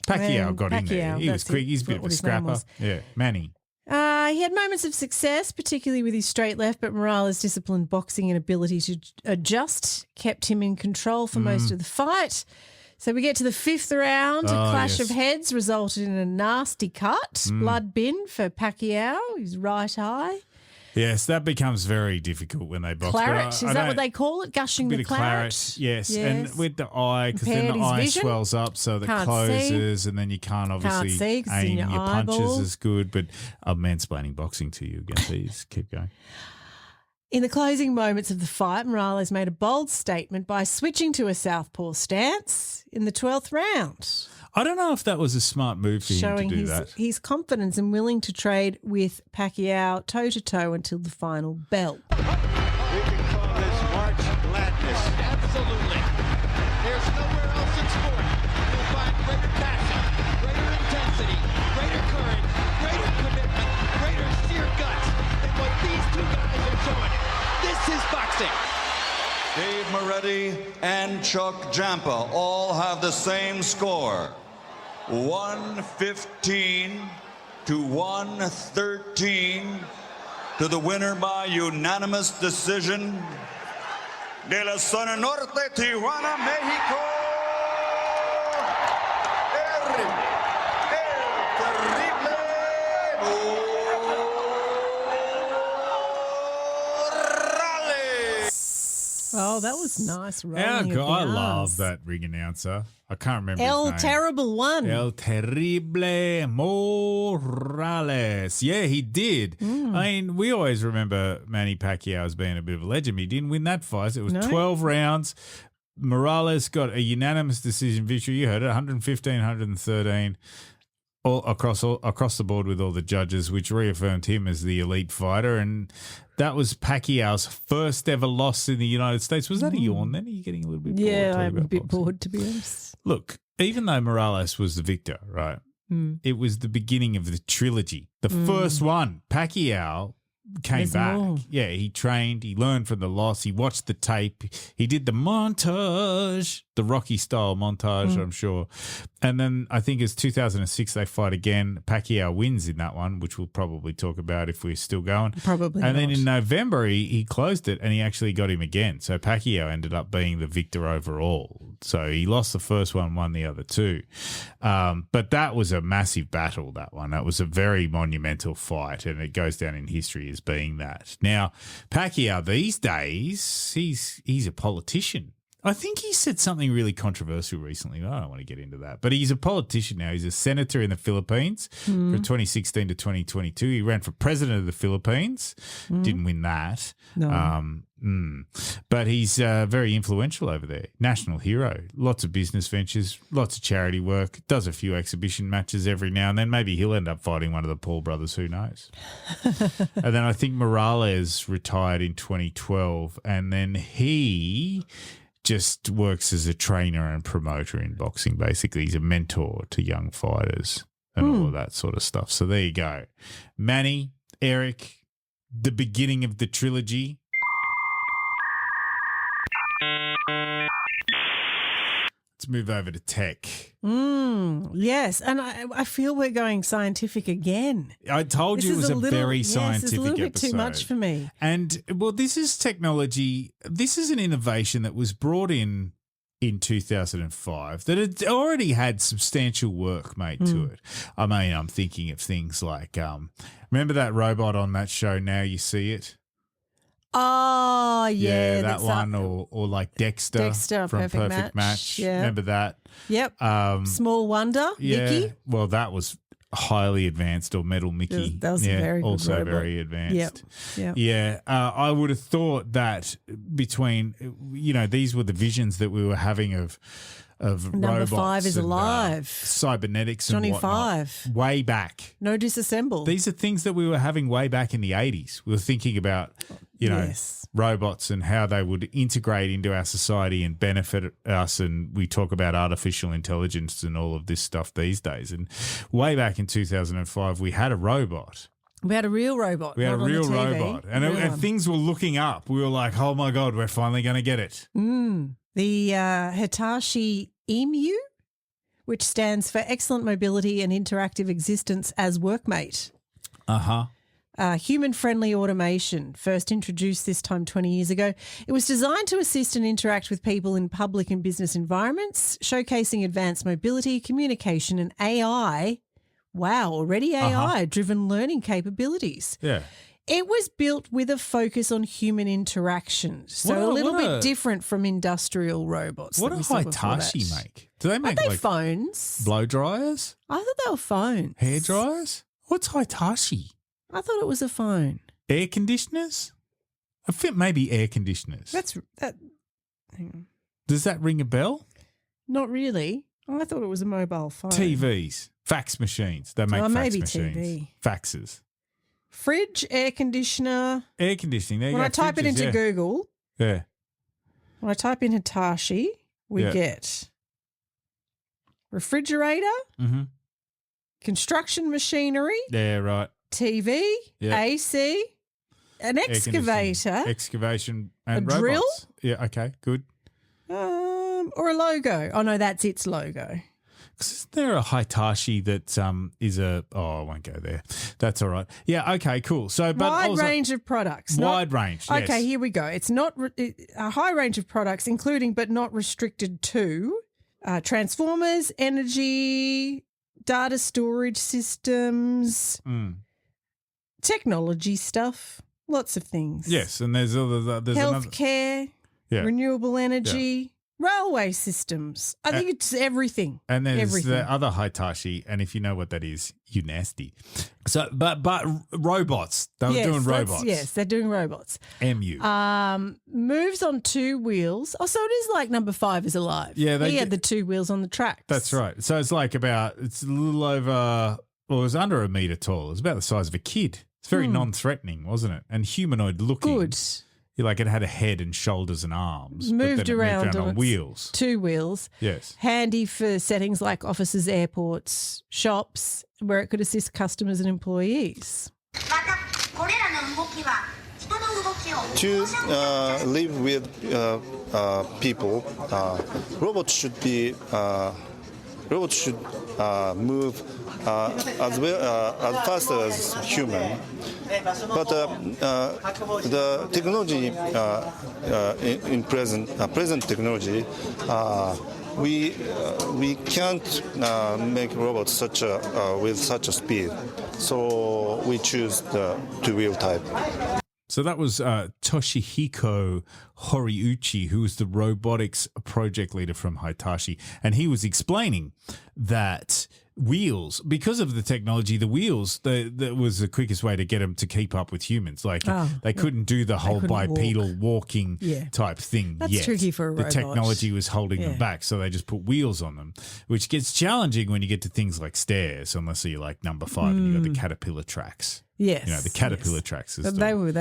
Pacquiao got in there. He was quick. He's a bit of a scrapper. Yeah. Manny. He had moments of success, particularly with his straight left, but Morales' disciplined boxing and ability to adjust kept him in control for most of the fight. So we get to the 5th round. A clash of heads resulted in a nasty cut. Blood bin for Pacquiao, his right eye. Yes, that becomes very difficult when they box. Claret, is that what they call it? Gushing the claret? Yes, and with the eye, because then the eye swells up so that closes, and then you can't obviously aim your punches as good. But I'm mansplaining boxing to you again, please. Keep going. In the closing moments of the fight, Morales made a bold statement by switching to a southpaw stance in the 12th round. I don't know if that was a smart move for him to do that. His confidence and willing to trade with Pacquiao toe-to-toe until the final bell. We can call this March Madness. Absolutely. There's nowhere else in sport you'll find greater passion, greater intensity, greater courage, greater commitment, greater sheer guts than what these two guys are showing. This is boxing. Dave Moretti and Chuck Jampa all have the same score. 115 to 113 to the winner by unanimous decision. De la Zona Norte, Tijuana, Mexico. Oh, that was nice. Rolling I love that ring announcer. I can't remember his El name. Terrible One. El Terrible Morales. Yeah, he did. I mean, we always remember Manny Pacquiao as being a bit of a legend. He didn't win that fight. It was 12 rounds. Morales got a unanimous decision victory. You heard it, 115, 113. Across the board with all the judges, which reaffirmed him as the elite fighter. And that was Pacquiao's first ever loss in the United States. Was that a yawn then? Are you getting a little bit bored? Yeah, I'm a bit bored, to be honest. Look, even though Morales was the victor, right, it was the beginning of the trilogy. The first one, Pacquiao came There's back. more. Yeah, he trained, he learned from the loss, he watched the tape, he did the montage, the Rocky style montage, I'm sure. And then I think it's 2006 they fight again. Pacquiao wins in that one, which we'll probably talk about if we're still going. Probably And then not. in November he closed it and he actually got him again. So Pacquiao ended up being the victor overall. So he lost the first one, won the other two. But that was a massive battle, that one. That was a very monumental fight and it goes down in history as being that. Now, Pacquiao these days, he's a politician. I think he said something really controversial recently. I don't want to get into that. But he's a politician now. He's a senator in the Philippines from 2016 to 2022. He ran for president of the Philippines. Didn't win that. No. But he's very influential over there. National hero. Lots of business ventures, lots of charity work, does a few exhibition matches every now and then. Maybe he'll end up fighting one of the Paul brothers. Who knows? And then I think Morales retired in 2012 and then he just works as a trainer and promoter in boxing. Basically, he's a mentor to young fighters and all of that sort of stuff. So there you go. Manny, Erik, the beginning of the trilogy. Let's move over to tech. Yes, and I feel we're going scientific again. I told you it was a very scientific it's a little bit episode. too much for me. And, well, this is technology. This is an innovation that was brought in 2005 that had already had substantial work made to it. I mean, I'm thinking of things like, remember that robot on that show, Now You See It? Oh, yeah. that one, or like Dexter from Perfect Match. Yeah. Remember that? Yep. Small Wonder, Yeah. Mickey. Well, that was highly advanced, or Metal Mickey. That was a very good also robot. very advanced. Yep. Yeah. I would have thought that between, these were the visions that we were having of Number robots 5 is and, alive. cybernetics Johnny and whatnot. 5. Way back. No disassemble. These are things that we were having way back in the 80s. We were thinking about, Yes. robots and how they would integrate into our society and benefit us. And we talk about artificial intelligence and all of this stuff these days. And way back in 2005, we had a robot. We had a real robot. We had a not on the real TV. robot. And, Real and one. things were looking up. We were like, oh, my God, we're finally going to get it. The Hitachi Emiew, which stands for Excellent Mobility and Interactive Existence as Workmate. Uh-huh. Human-friendly automation, first introduced this time 20 years ago. It was designed to assist and interact with people in public and business environments, showcasing advanced mobility, communication, and AI. Wow, already AI-driven learning capabilities. Yeah. It was built with a focus on human interaction, so a little bit different from industrial robots. What that do we saw before Hitachi that. make? Do they make Are they like phones? blow dryers? I thought they were phones. Hair dryers? What's Hitachi? I thought it was a phone. Air conditioners? I think maybe air conditioners. That's that. Hang on. Does that ring a bell? Not really. I thought it was a mobile phone. TVs, fax machines. They make fax maybe machines. TV. Faxes. Fridge, air conditioner. Air conditioning. There you When go. I type it Fridges, into yeah. Google, Yeah. when I type in Hitachi, we Yeah. get refrigerator, construction machinery, Yeah, right. TV, Yeah. AC, an Air conditioning, excavator, excavation and A drill? robots. Yeah, okay, good. or a logo. Oh, no, that's its logo. Isn't there a Hitachi that is a... Oh, I won't go there. That's all right. Yeah, okay, cool. So, but Wide also, range of products. Wide range, yes. Okay, here we go. It's not a high range of products, including but not restricted to transformers, energy, data storage systems, technology stuff, lots of things. Yes, and there's another... Healthcare, Yeah. renewable energy, railway systems. I think it's everything. And there's everything. the other Hitachi, and if you know what that is, you nasty. So, but robots. They were doing robots. Yes, they're doing robots. Emiew. Moves on 2 wheels. Oh, so it is like number 5 is alive. Yeah, he had the 2 wheels on the tracks. That's right. So it's like it's a little over, well, it was under a metre tall. It was about the size of a kid. It's very non-threatening, wasn't it? And humanoid looking. Good. Like it had a head and shoulders and arms. Moved but then it around moved on its wheels. 2 wheels. Yes. Handy for settings like offices, airports, shops, where it could assist customers and employees. またこれらの To live with people, robots should move as fast as human. But the technology in present technology, we can't make robots with such a speed. So we choose the two-wheel type. So that was Toshihiko Horiuchi, who was the robotics project leader from Hitachi. And he was explaining that wheels, because of the technology, the wheels, that was the quickest way to get them to keep up with humans. Like they couldn't do the whole bipedal walking type thing That's yet. tricky for a robot. The technology was holding them back, so they just put wheels on them, which gets challenging when you get to things like stairs, unless you're like number 5 and you got the caterpillar tracks. Yes. You know, the caterpillar tracks. But they would.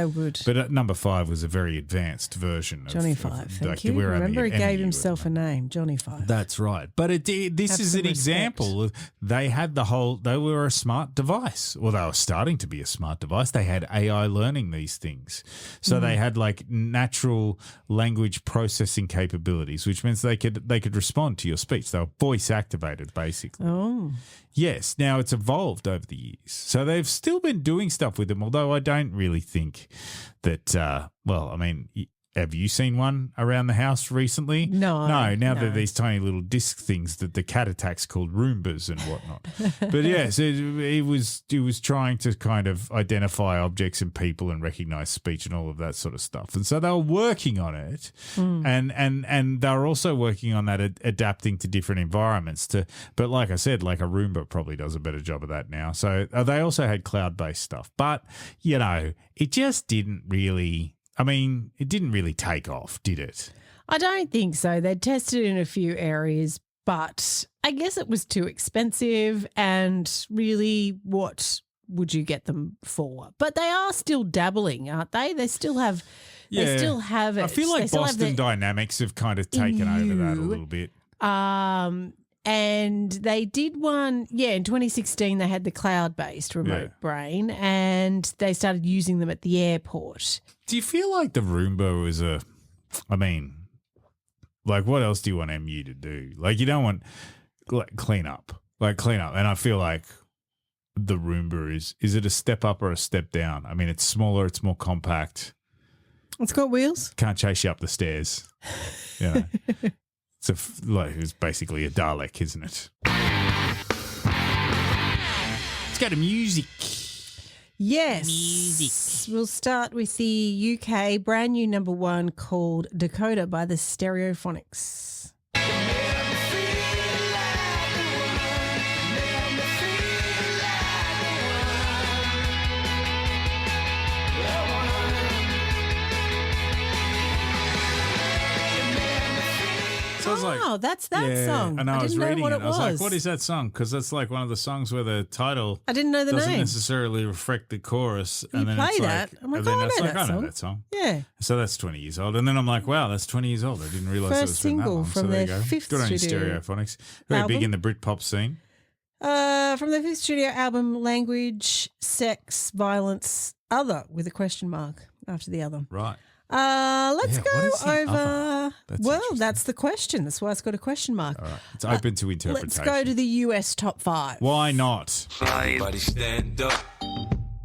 But at number 5 was a very advanced version of Johnny 5, thank like, you. Remember, he gave Emiew himself a name, Johnny 5. That's right. But this is an example of they were a smart device. Well, they were starting to be a smart device. They had AI learning these things. So they had like natural language processing capabilities, which means they could respond to your speech. They were voice activated, basically. Oh. Yes. Now it's evolved over the years. So they've still been doing stuff with them, although I don't really think that, have you seen one around the house recently? No. Now they're these tiny little disc things that the cat attacks called Roombas and whatnot. But yes, it was trying to kind of identify objects and people and recognize speech and all of that sort of stuff. And so they were working on it, and they were also working on that adapting to different environments. But like I said, like a Roomba probably does a better job of that now. So they also had cloud-based stuff, but it just didn't really. I mean, it didn't really take off, did it? I don't think so. They tested it in a few areas, but I guess it was too expensive, and really, what would you get them for? But they are still dabbling, aren't they? They still have They still have it. I feel like Boston Dynamics have kind of taken over that a little bit. And they did one, in 2016 they had the cloud-based remote brain, and they started using them at the airport. Do you feel like the Roomba was what else do you want Emiew to do? Like, you don't want clean up. And I feel like the Roomba is it a step up or a step down? I mean, it's smaller, it's more compact. It's got wheels. Can't chase you up the stairs. It's basically a Dalek, isn't it? Let's go to music. Yes. Music. We'll start with the UK brand new number 1 called Dakota by the Stereophonics. So I was like, that's that song. And I was didn't reading know what it. it I was was. like, what is that song? Because that's like one of the songs where the title I didn't know the doesn't name. necessarily reflect the chorus. You and then play it's that. like, I'm like, and then I know it's like, that I know song. that song. Yeah. So that's 20 years old. And then I'm like, wow, that's 20 years old. I didn't realise it First was been that single long. from so there you their go. fifth Good on you, studio Stereophonics. Very album. big in the Britpop scene. From the 5th studio album, Language, Sex, Violence, Other, with a question mark after the other. Right. Let's what go is the over. other? That's the question. That's why it's got a question mark. All right. It's open to interpretation. Let's go to the US top 5. Why not? Everybody stand up.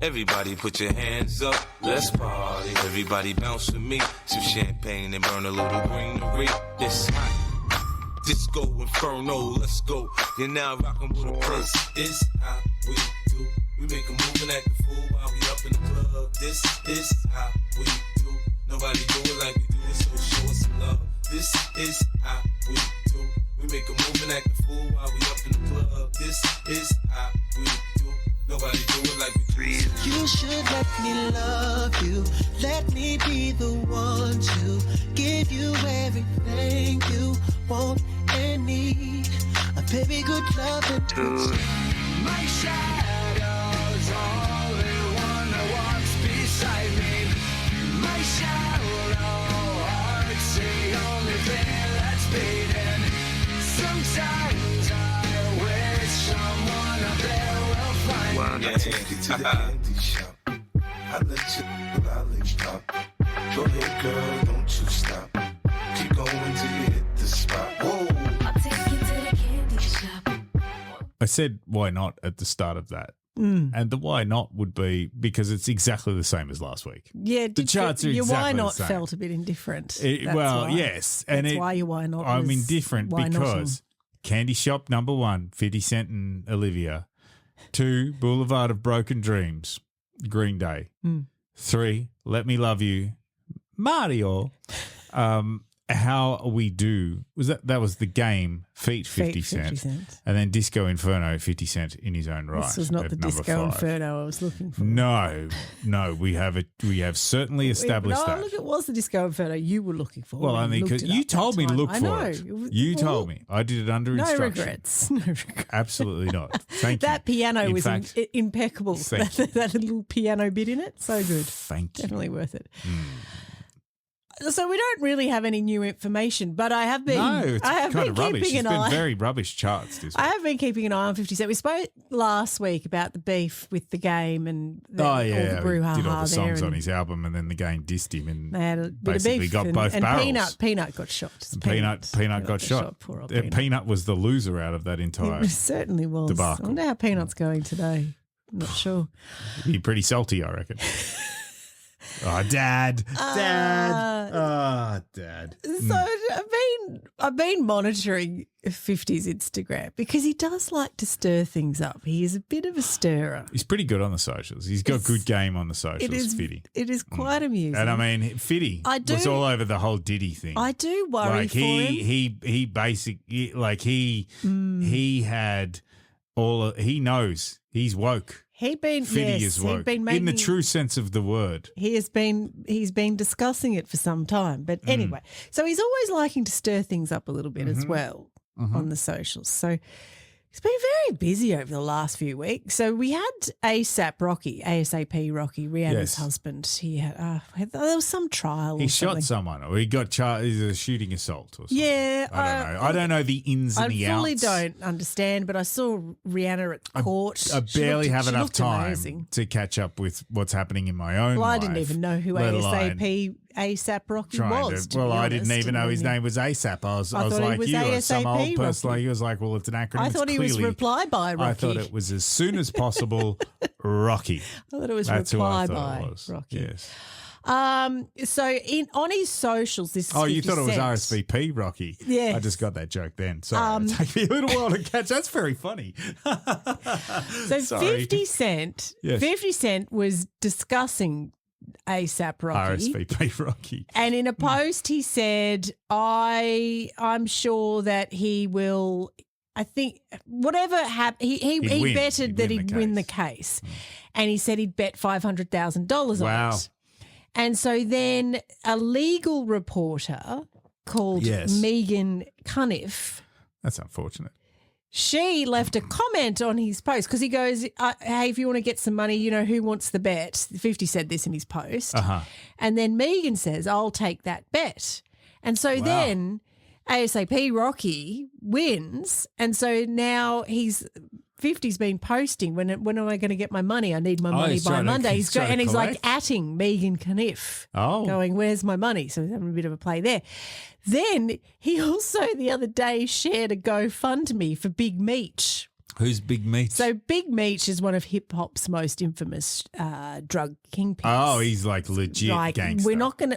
Everybody put your hands up. Let's party. Everybody bounce with me. Some champagne and burn a little greenery. It's hot. Disco Inferno. Let's go. You're now rocking with a prince. This how we do. We make a move and act the fool while we up in the club. This is how we do. Nobody do it like we do it, so show us some love. This is how we do. We make a move and act the fool while we up in the club. This is how we do. Nobody do it like we do it. You should let me love you. Let me be the one to give you everything you want and need. A baby, good love and good. My shadow's only one that walks beside me. My shallow heart's the only thing that's beating. Sometimes I wish someone up there will find me. I take you to the candy shop. I let you I said why not at the start of that. And the why not would be because it's exactly the same as last week. Yeah, the charts are your exactly why not the same. felt a bit indifferent. Well, why. yes. That's why your why not I'm was indifferent why because Candy Shop number 1, 50 Cent and Olivia. 2, Boulevard of Broken Dreams, Green Day. 3, Let Me Love You, Mario. How We Do that was the game feat 50 Cent. And then Disco Inferno 50 Cent in his own right. This was not the Disco 5. Inferno I was looking for. No, we have certainly established that. Look, it was the Disco Inferno you were looking for. Well, I mean, because you told me to look for it. You told me. I did it under no instruction. Regrets. No regrets. Absolutely not. Thank you. That piano In was fact, impeccable. That little piano bit in it, so good. Thank you. Definitely worth it. So we don't really have any new information, but I have been. No, it's kind of rubbish. It's Keeping an been eye. very rubbish charts this week. I have been keeping an eye on 50 Cent. We spoke last week about the beef with the game and all the he brouhaha did all the songs there, on his album, and then the game dissed him, and they had a bit of basically beef got and, both and barrels. Peanut got shot. Peanut got shot. Poor old Peanut was the loser out of that entire It certainly was. debacle. I wonder how Peanut's going today. I'm not sure. He'd be pretty salty, I reckon. Oh, Dad. Dad. So I've been monitoring 50's Instagram because he does like to stir things up. He is a bit of a stirrer. He's pretty good on the socials. He's got good game on the socials, Fitty. It is quite amusing. And I mean, Fitty was all over the whole Diddy thing. I do worry for him. He basically, like he had he knows. He's woke. Fitty is woke. In the true sense of the word. He's been discussing it for some time. But anyway, so he's always liking to stir things up a little bit as well on the socials. So he's been very busy over the last few weeks. So we had ASAP Rocky, Rihanna's husband. He had there was some trial. He or shot something. someone, or he got charged. Is a shooting assault or something. Yeah, I don't know the ins and the outs. I fully don't understand, but I saw Rihanna at court. I barely have she enough looked time amazing. to catch up with what's happening in my own Well, life. I didn't even know who let alone ASAP Rocky was. I didn't even know his name was ASAP. I was thought like he was you, ASAP some old person Rocky. like you was like, well, it's an acronym. I thought he was Reply By Rocky. I thought it was as soon as possible, Rocky. I thought it was That's Reply who I thought By it was. Rocky. Yes. So on his socials, this is Oh, you 50 thought it was Cent. RSVP Rocky? Yes. I just got that joke then. Sorry, it took me a little while to catch. That's very funny. So Sorry. 50 Cent, Yes. 50 Cent was discussing ASAP Rocky. RSVP Rocky. And in a post, he said, I'm sure that he will, I think, whatever happened, he win. betted that he'd win the case. And he said he'd bet $500,000 Wow. on it. And so then a legal reporter called Megan Cunniff, That's unfortunate. she left a comment on his post because he goes, hey, if you want to get some money, who wants the bet? 50 said this in his post. And then Megan says, I'll take that bet. And so then ASAP Rocky wins. And so now 50's been posting, when am I going to get my money? I need my money by Monday. He's like atting Megan Cunniff, going, where's my money? So he's having a bit of a play there. Then he also the other day shared a GoFundMe for Big Meech. Who's Big Meech? So Big Meech is one of hip hop's most infamous drug kingpins. Oh, he's like legit gangster.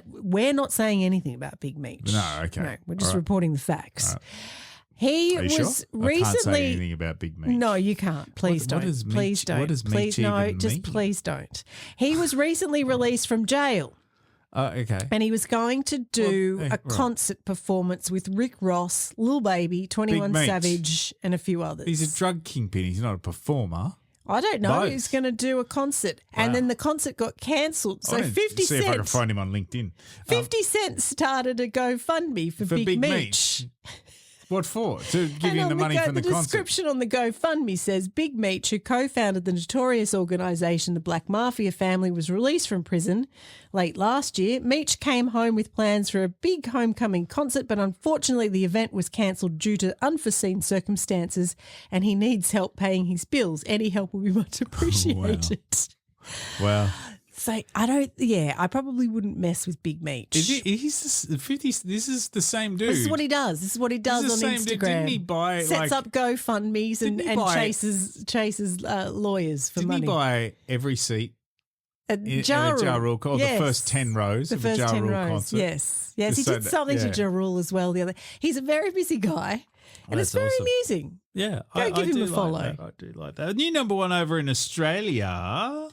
We're not saying anything about Big Meech. No, okay. No, we're just All right. reporting the facts. All right. He Are you was sure? recently. I can't say anything about Big Meech. No, you can't. Please don't. What is Please Meech? don't. What does Please, Meech no, even just mean? please don't. He was recently released from jail. Okay. And he was going to do a concert performance with Rick Ross, Lil Baby, 21 Meech. Savage, and a few others. He's a drug kingpin. He's not a performer. I don't know. Both. He's going to do a concert. And then the concert got cancelled. So 50 see if I can Cent. find him on LinkedIn. 50 Cent started a GoFundMe for Big Meech. What for? To give him the money from the The concert? description on the GoFundMe says Big Meech, who co-founded the notorious organisation the Black Mafia family, was released from prison late last year. Meech came home with plans for a big homecoming concert, but unfortunately the event was cancelled due to unforeseen circumstances and he needs help paying his bills. Any help will be much appreciated. Well, So I don't. Yeah, I probably wouldn't mess with Big Meech. This is the same dude. This is what he does. This is what he does on same Instagram. dude. Didn't he buy sets up GoFundMe's and chases lawyers for money. Didn't he buy every seat? A Ja Rule. Or the first 10 rows of a Ja Rule concert. Yes. He did something to Ja Rule as well the other. He's a very busy guy, and it's very amusing. Yeah, Go give him a follow. I do like that. New number one over in Australia.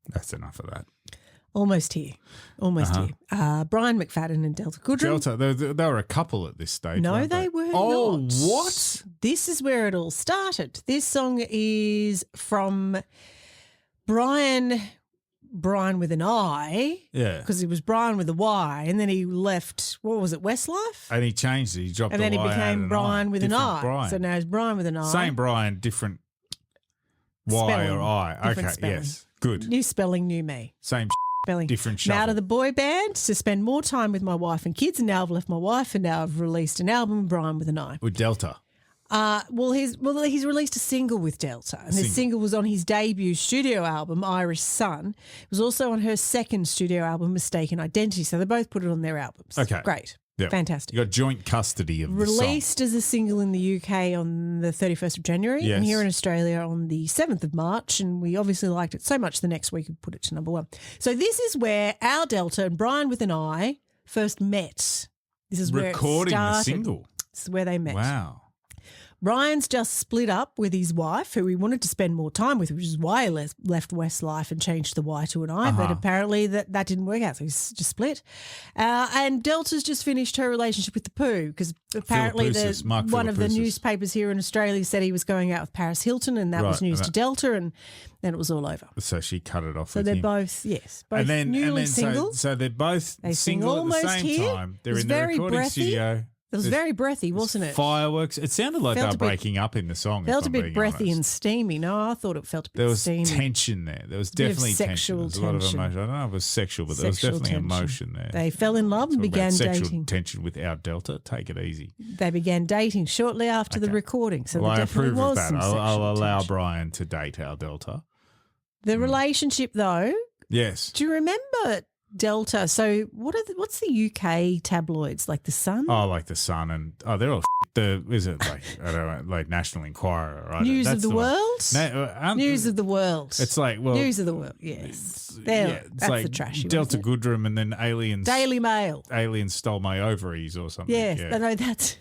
That's enough of that. Almost here. Brian McFadden and Delta Goodrem. Delta, they were a couple at this stage. No, weren't they were not. Oh, what? This is where it all started. This song is from Brian with an I. Yeah. Because it was Brian with a Y, and then he left, what was it, Westlife? And he changed it. He dropped and the then Y he became out Brian with an Different I. Brian. So now it's Brian with an I. Same Brian, different Y Spelling, or I. different Okay, spelling. yes. Good. New spelling, new me. Same Spelling. different I'm out shuffle. of the boy band to spend more time with my wife and kids, and now I've left my wife, and now I've released an album, Brian with an I. With Delta. He's released a single with Delta, and the single was on his debut studio album, Irish Sun. It was also on her second studio album, Mistaken Identity. So they both put it on their albums. Okay. Great. Yep. Fantastic. You got joint custody of the song. Released as a single in the UK on the 31st of January Yes. and here in Australia on the 7th of March. And we obviously liked it so much the next week we put it to number one. So this is where our Delta and Brian with an I first met. This is where Recording it the started. single. This is where they met. Wow. Brian's just split up with his wife, who he wanted to spend more time with, which is why he left Westlife and changed the Y to an I. But apparently that didn't work out, so he's just split. And Delta's just finished her relationship with the Pooh, because apparently one of the newspapers here in Australia said he was going out with Paris Hilton, and that was news to Delta, and then it was all over. So she cut it off. So they're both, both newly single. So they're both They sing single at the almost same here. time. They're It was in the very recording breathy. studio. It was very breathy, wasn't it? Fireworks. It sounded like they were breaking up in the song. Felt if a I'm bit being breathy honest. and steamy. No, I thought it felt a bit There was steamy. tension there. There was Bit of definitely tension. sexual There was a lot of tension. emotion. I don't know if it was sexual, but there was Sexual definitely tension. emotion there. They fell in love and Talk about began sexual dating. tension with our Delta. Take it easy. They began dating shortly after the recording. So Well, there I definitely approve of was that. some I'll sexual allow tension. Brian to date our Delta. The relationship, though, Yes. do you remember Delta? So what's the UK tabloids, like The Sun? Oh, like The Sun and they're all is it like I don't know, like National Enquirer, right? News That's of the one. World? News of the World. It's like, well, News of the World, yes. it's That's like the trashy Delta one. Goodrem and then aliens. Daily Mail. Aliens stole my ovaries or something. Yes, yeah. no, that's...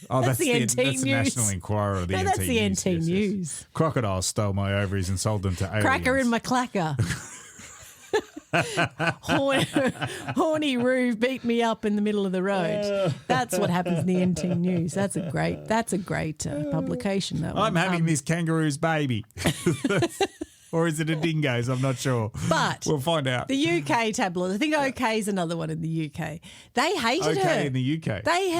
Oh, that's the NT that's News. the National Enquirer. The No, NT that's the News. NT Yes, yes. News. Crocodiles stole my ovaries and sold them to aliens. Cracker in my clacker. Horny Roo beat me up in the middle of the road. That's what happens in the NT News. That's a great publication. That one. I'm having this kangaroo's baby. Or is it a dingo's? I'm not sure. But we'll find out. The UK tabloid. I think OK is another one in the UK. They hated her. OK in the UK. They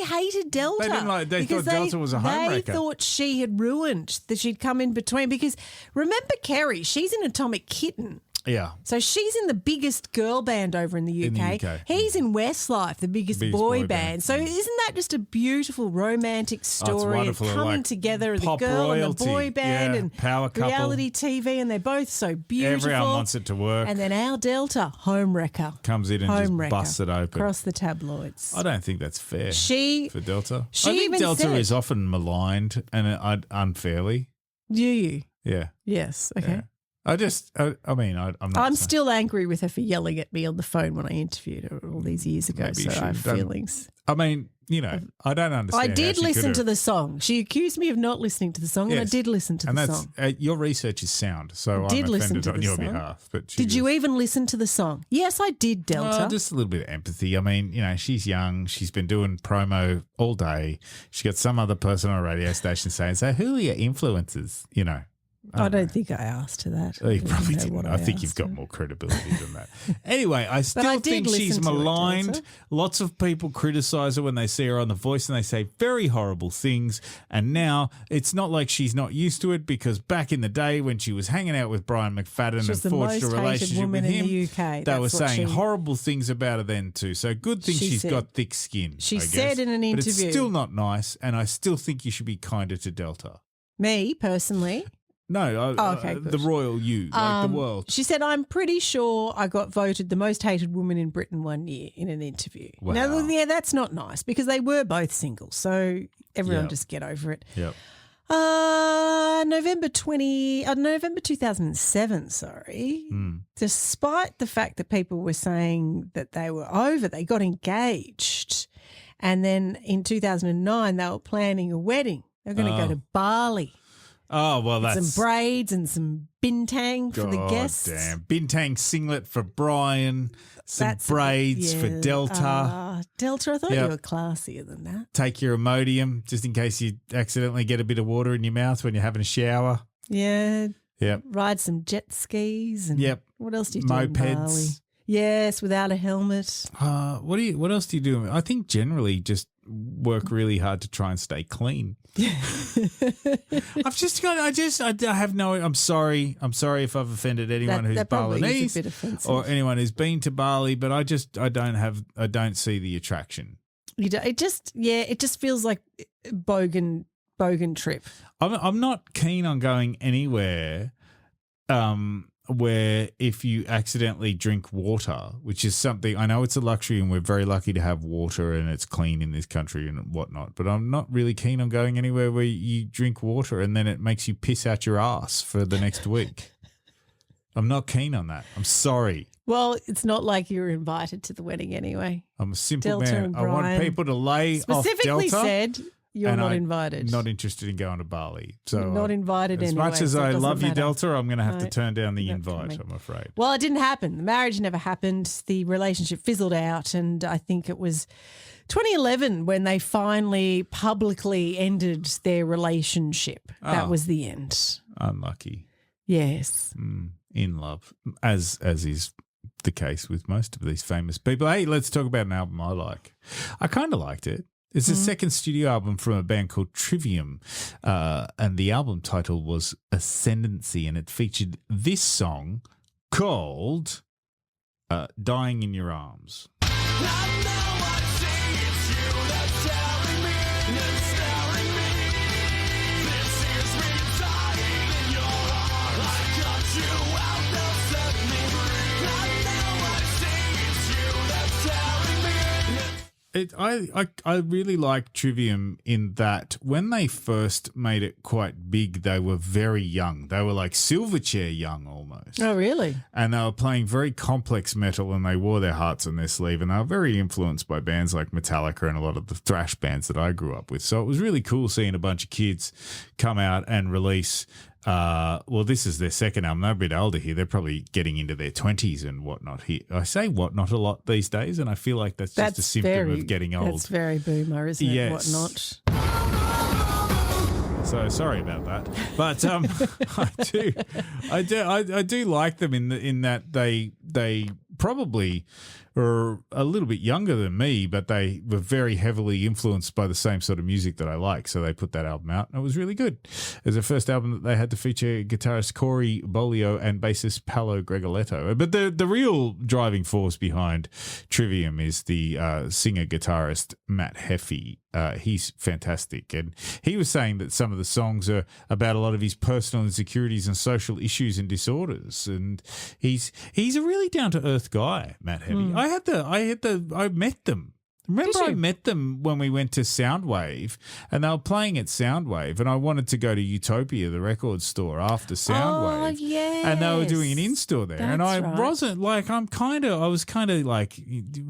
hated Delta. They didn't like. They because thought Delta was a homewrecker. They thought she had ruined, that she'd come in between. Because remember Kerry, she's in Atomic Kitten. Yeah. So she's in the biggest girl band over in the UK. In the UK. He's in Westlife, the biggest boy band. So isn't that just a beautiful romantic story wonderful. of coming Like together of the pop girl and royalty. the boy band Yeah, and power couple. reality TV, and they're both so beautiful. Everyone wants it to work. And then our Delta, homewrecker. Comes in and just Homewrecker. busts it open. Across the tabloids. I don't think that's fair for Delta. she I think even Delta said- is often maligned and unfairly. Do you? Yeah. Yes. Okay. Yeah. I'm not. I'm saying- still angry with her for yelling at me on the phone when I interviewed her all these years ago. Maybe So you I have should have done- feelings. I mean, I don't understand. I how did she listen could've- to the song. She accused me of not listening to the song, and I Yes. did listen to and the that's, song. your research is sound, so I did I'm listen offended to on the your song. behalf. But Did you even listen to the song? Yes, I did, Delta. Just a little bit of empathy. I mean, she's young. She's been doing promo all day. She got some other person on a radio station saying, "So who are your influences?" I don't think I asked her that. You probably know didn't. what I think you've asked got her. more credibility than that. Anyway, I I still did think she's listen to it, maligned. Delta. Lots of people criticise her when they see her on The Voice and they say very horrible things. And now it's not like she's not used to it, because back in the day when she was hanging out with Brian McFadden She's and the forged a most hated relationship woman with in him, the UK. they That's were what saying she- horrible things about her then too. So good thing She she's said. got thick skin. She I guess. said in an But it's interview- still not nice, and I still think you should be kinder to Delta. Me, personally. No, Okay, good. the royal you, like the world. She said, I'm pretty sure I got voted the most hated woman in Britain one year in an interview. Wow. Now, yeah, that's not nice because they were both single. So everyone Yep. just get over it. Yep. November 2007, sorry. Despite the fact that people were saying that they were over, they got engaged. And then in 2009, they were planning a wedding. They were going to go to Bali. Oh, well, that's... Some braids and some bintang for the guests. Damn. Bintang singlet for Brian, some That's braids for Delta. Delta, I thought Yep. you were classier than that. Take your Imodium just in case you accidentally get a bit of water in your mouth when you're having a shower. Yeah. Yep. Ride some jet skis and Yep. what else do you do in Mopeds. Bali? Yes, without a helmet. What else do you do? I think generally just work really hard to try and stay clean. I'm sorry if I've offended anyone who's that probably is a Balinese bit offensive. or anyone who's been to Bali, but I don't see the attraction. It just feels like bogan trip. I'm not keen on going anywhere where if you accidentally drink water, which is something, I know it's a luxury and we're very lucky to have water and it's clean in this country and whatnot, but I'm not really keen on going anywhere where you drink water and then it makes you piss out your ass for the next week. I'm not keen on that. I'm sorry. Well, it's not like you were invited to the wedding anyway. I'm a simple Delta man. and I want Brian people to lay off specifically Delta. said you're and not I'm invited. Not interested in going to Bali. So You're not invited as anyway, much as so it I doesn't love you, matter. Delta, I'm going to have to No, turn down the not invite, coming. I'm afraid. Well, it didn't happen. The marriage never happened. The relationship fizzled out, and I think it was 2011 when they finally publicly ended their relationship. That Oh. was the end. Unlucky. Yes. In love, as is the case with most of these famous people. Hey, let's talk about an album I like. I kind of liked it. It's the second studio album from a band called Trivium, and the album title was Ascendancy, and it featured this song called Dying in Your Arms. I really like Trivium in that when they first made it quite big, they were very young. They were like Silverchair young almost. Oh, really? And they were playing very complex metal and they wore their hearts on their sleeve, and they were very influenced by bands like Metallica and a lot of the thrash bands that I grew up with. So it was really cool seeing a bunch of kids come out and release this is their second album. They're a bit older here. They're probably getting into their 20s and whatnot here. I say whatnot a lot these days, and I feel like that's just a symptom of getting old. That's very boomer, isn't it? Yes. Whatnot. So sorry about that, but I do like them in that they probably are a little bit younger than me, but they were very heavily influenced by the same sort of music that I like. So they put that album out, and it was really good. It was the first album that they had to feature guitarist Corey Bolio and bassist Paolo Gregoletto. But the real driving force behind Trivium is the singer-guitarist Matt Heffey. He's fantastic, and he was saying that some of the songs are about a lot of his personal insecurities and social issues and disorders, and he's a really down to earth guy, Matt Heffey. I met them. Remember, I met them when we went to Soundwave, and they were playing at Soundwave, and I wanted to go to Utopia, the record store, after Soundwave. Oh, yes. And they were doing an in-store there. And I That's right. wasn't like, I was kind of like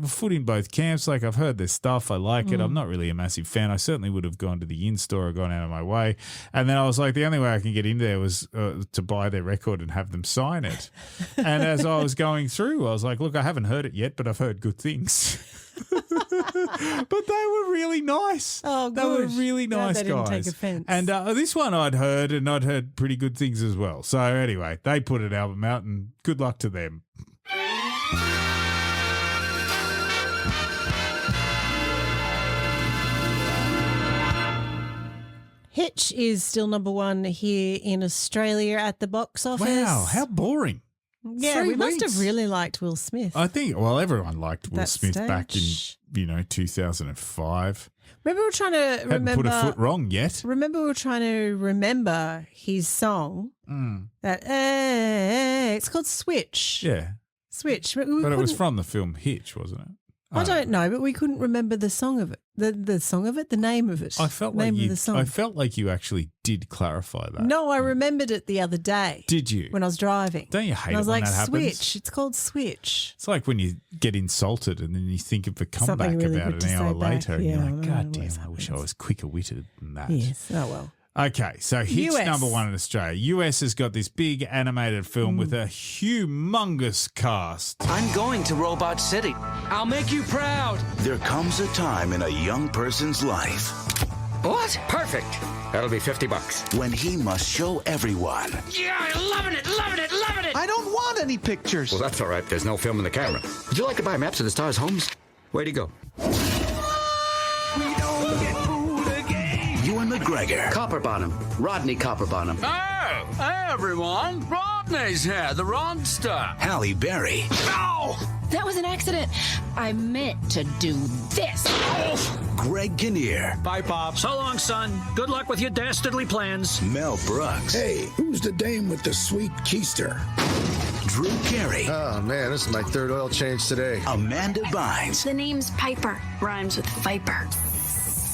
foot in both camps. Like, I've heard their stuff. I like it. I'm not really a massive fan. I certainly would have gone to the in-store or gone out of my way. And then I was like, the only way I can get in there was to buy their record and have them sign it. And as I was going through, I was like, look, I haven't heard it yet, but I've heard good things. But they were really nice. Oh, They were good. really Glad nice they didn't guys. take offence. And this one I'd heard, and I'd heard pretty good things as well. So anyway, they put an album out, and good luck to them. Hitch is still number one here in Australia at the box office. Wow, how boring. Yeah, 3 we must weeks. have really liked Will Smith. I think, well, everyone liked Will That Smith back in, stage. 2005. Remember we were trying to Hadn't put a foot wrong yet. Remember we were trying to remember his song. That it's called Switch. Yeah. Switch. But it was couldn't- from the film Hitch, wasn't it? I don't know, but we couldn't remember the song of it. The song of it, the name of it. I felt name like of the song. I felt like you actually did clarify that. No, I remembered it the other day. Did you? When I was driving. Don't you hate and I was it when like, that happens? Switch. It's called Switch. It's like when you get insulted and then you think of a comeback Something really about good an to hour say back. later and you're Yeah, like, I know, God it damn, always I wish I was quicker witted than that. Yes. Oh, well. Okay, so Hitch US. number one in Australia. US has got this big animated film with a humongous cast. I'm going to Robot City. I'll make you proud. There comes a time in a young person's life. What? Perfect. That'll be $50. When he must show everyone. Yeah, loving it, loving it, loving it. I don't want any pictures. Well, that's all right. There's no film in the camera. Would you like to buy maps of the stars' homes? Way to go. Ewan McGregor. Copperbottom. Rodney Copperbottom. Oh, hey everyone. Rodney's here, the Rodster. Halle Berry. That was an accident. I meant to do this. Greg Kinnear. Bye, Pop. So long, son. Good luck with your dastardly plans. Mel Brooks. Hey, who's the dame with the sweet keister? Drew Carey. Oh, man, this is my third oil change today. Amanda Bynes. The name's Piper. Rhymes with Viper.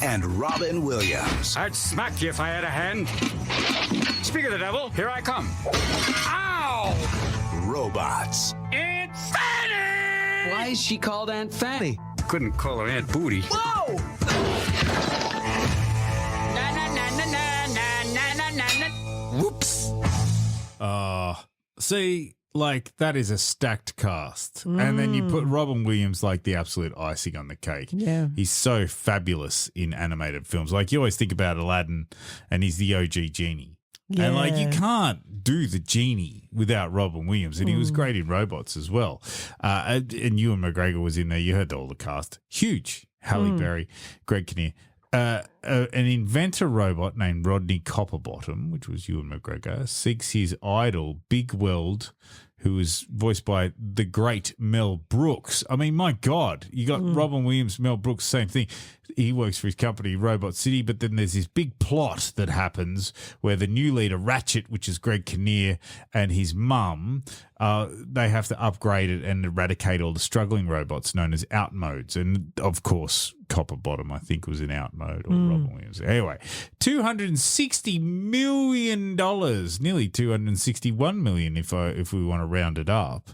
And Robin Williams. I'd smack you if I had a hand. Speak of the devil, here I come. Ow! Robots. Aunt Fanny! Why is she called Aunt Fanny? Couldn't call her Aunt Booty. Whoa! Na na na na na na na na na. Whoops. See, like that is a stacked cast. And then you put Robin Williams like the absolute icing on the cake. Yeah. He's so fabulous in animated films. Like you always think about Aladdin and he's the OG genie. Yeah. And like you can't do the genie without Robin Williams. And he was great in Robots as well. And Ewan McGregor was in there. You heard all the cast. Huge. Halle Berry, Greg Kinnear. An inventor robot named Rodney Copperbottom, which was Ewan McGregor, seeks his idol, Big Weld, who was voiced by the great Mel Brooks. I mean, my God, you got Robin Williams, Mel Brooks, same thing. He works for his company, Robot City, but then there's this big plot that happens where the new leader, Ratchet, which is Greg Kinnear, and his mum, they have to upgrade it and eradicate all the struggling robots known as outmodes. And, of course, Copperbottom, I think, was in outmode, or Robin Williams. Anyway, $260 million, nearly $261 million if we want to round it up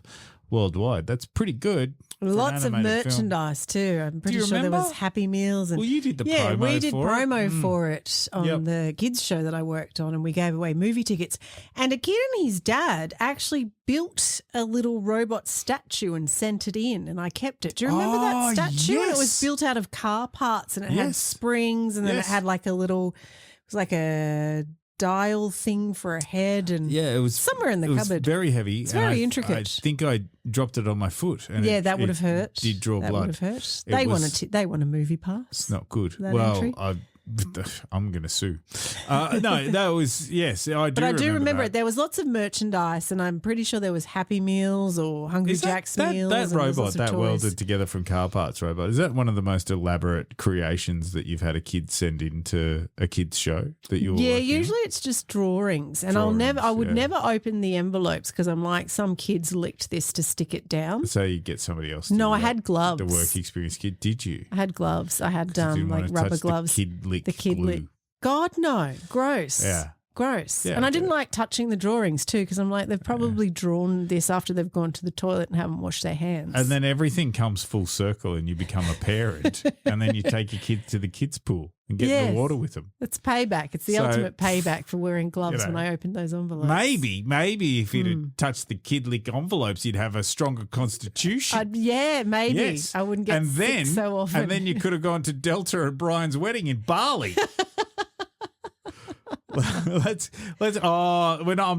worldwide. That's pretty good. Lots of animated film. merchandise too. I'm pretty you sure there remember? was Happy Meals. And Well, you did the yeah, promo we did for it. promo for it on the kids show that I worked on, and we gave away movie tickets. And a kid and his dad actually built a little robot statue and sent it in, and I kept it. Do you remember that statue? And it was yes. built out of car parts, and it had Yes. springs, and then Yes. it had like a little, it was like a dial thing for a head, and Yeah, it was somewhere in the it was cupboard. very heavy. It's and very I intricate. think I dropped it on my foot. And Yeah, that would have hurt. Did draw that blood. would have hurt. It was- They want a movie pass. It's not good. That Well, entry? I'm going to sue. No, that was yes. I do. But I do remember that. it. There was lots of merchandise, and I'm pretty sure there was Happy Meals or Hungry Is Jack's that Meals. that and there was robot lots of that toys. welded together from car parts robot? Is that one of the most elaborate creations that you've had a kid send into a kids show that you? Yeah, usually it's just drawings, and I would never open the envelopes because I'm like, some kids licked this to stick it down. So you get somebody else. No, to, I had gloves. The work experience kid. Did you? I had gloves. I had You didn't like want to rubber touch gloves. The kid lick. The kid glue. lick. God, no. Gross. Yeah. Gross. Yeah, and I didn't okay. like touching the drawings too because I'm like, they've probably drawn this after they've gone to the toilet and haven't washed their hands. And then everything comes full circle and you become a parent and then you take your kid to the kids pool and get in the Yes. water with them. It's payback. It's the So, ultimate payback for wearing gloves you know, when I opened those envelopes. Maybe if you'd have touched the Kidlick envelopes, you'd have a stronger constitution. Yeah, maybe. Yes. I wouldn't get sick so often. And then you could have gone to Delta at Brian's wedding in Bali. I'm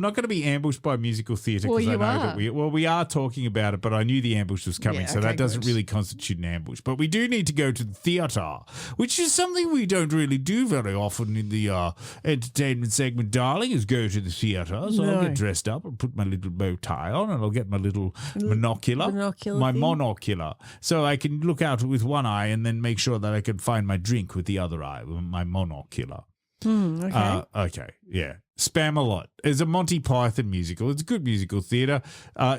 not going to be ambushed by musical theatre because I know that we are talking about it, but I knew the ambush was coming, so that doesn't really constitute an ambush. But we do need to go to the theatre, which is something we don't really do very often in the entertainment segment, darling, is go to the theatre. So I'll get dressed up and put my little bow tie on, and I'll get my little monocular, so I can look out with one eye and then make sure that I can find my drink with the other eye, my monocular. Okay. Yeah. Spamalot is a Monty Python musical. It's a good musical theatre.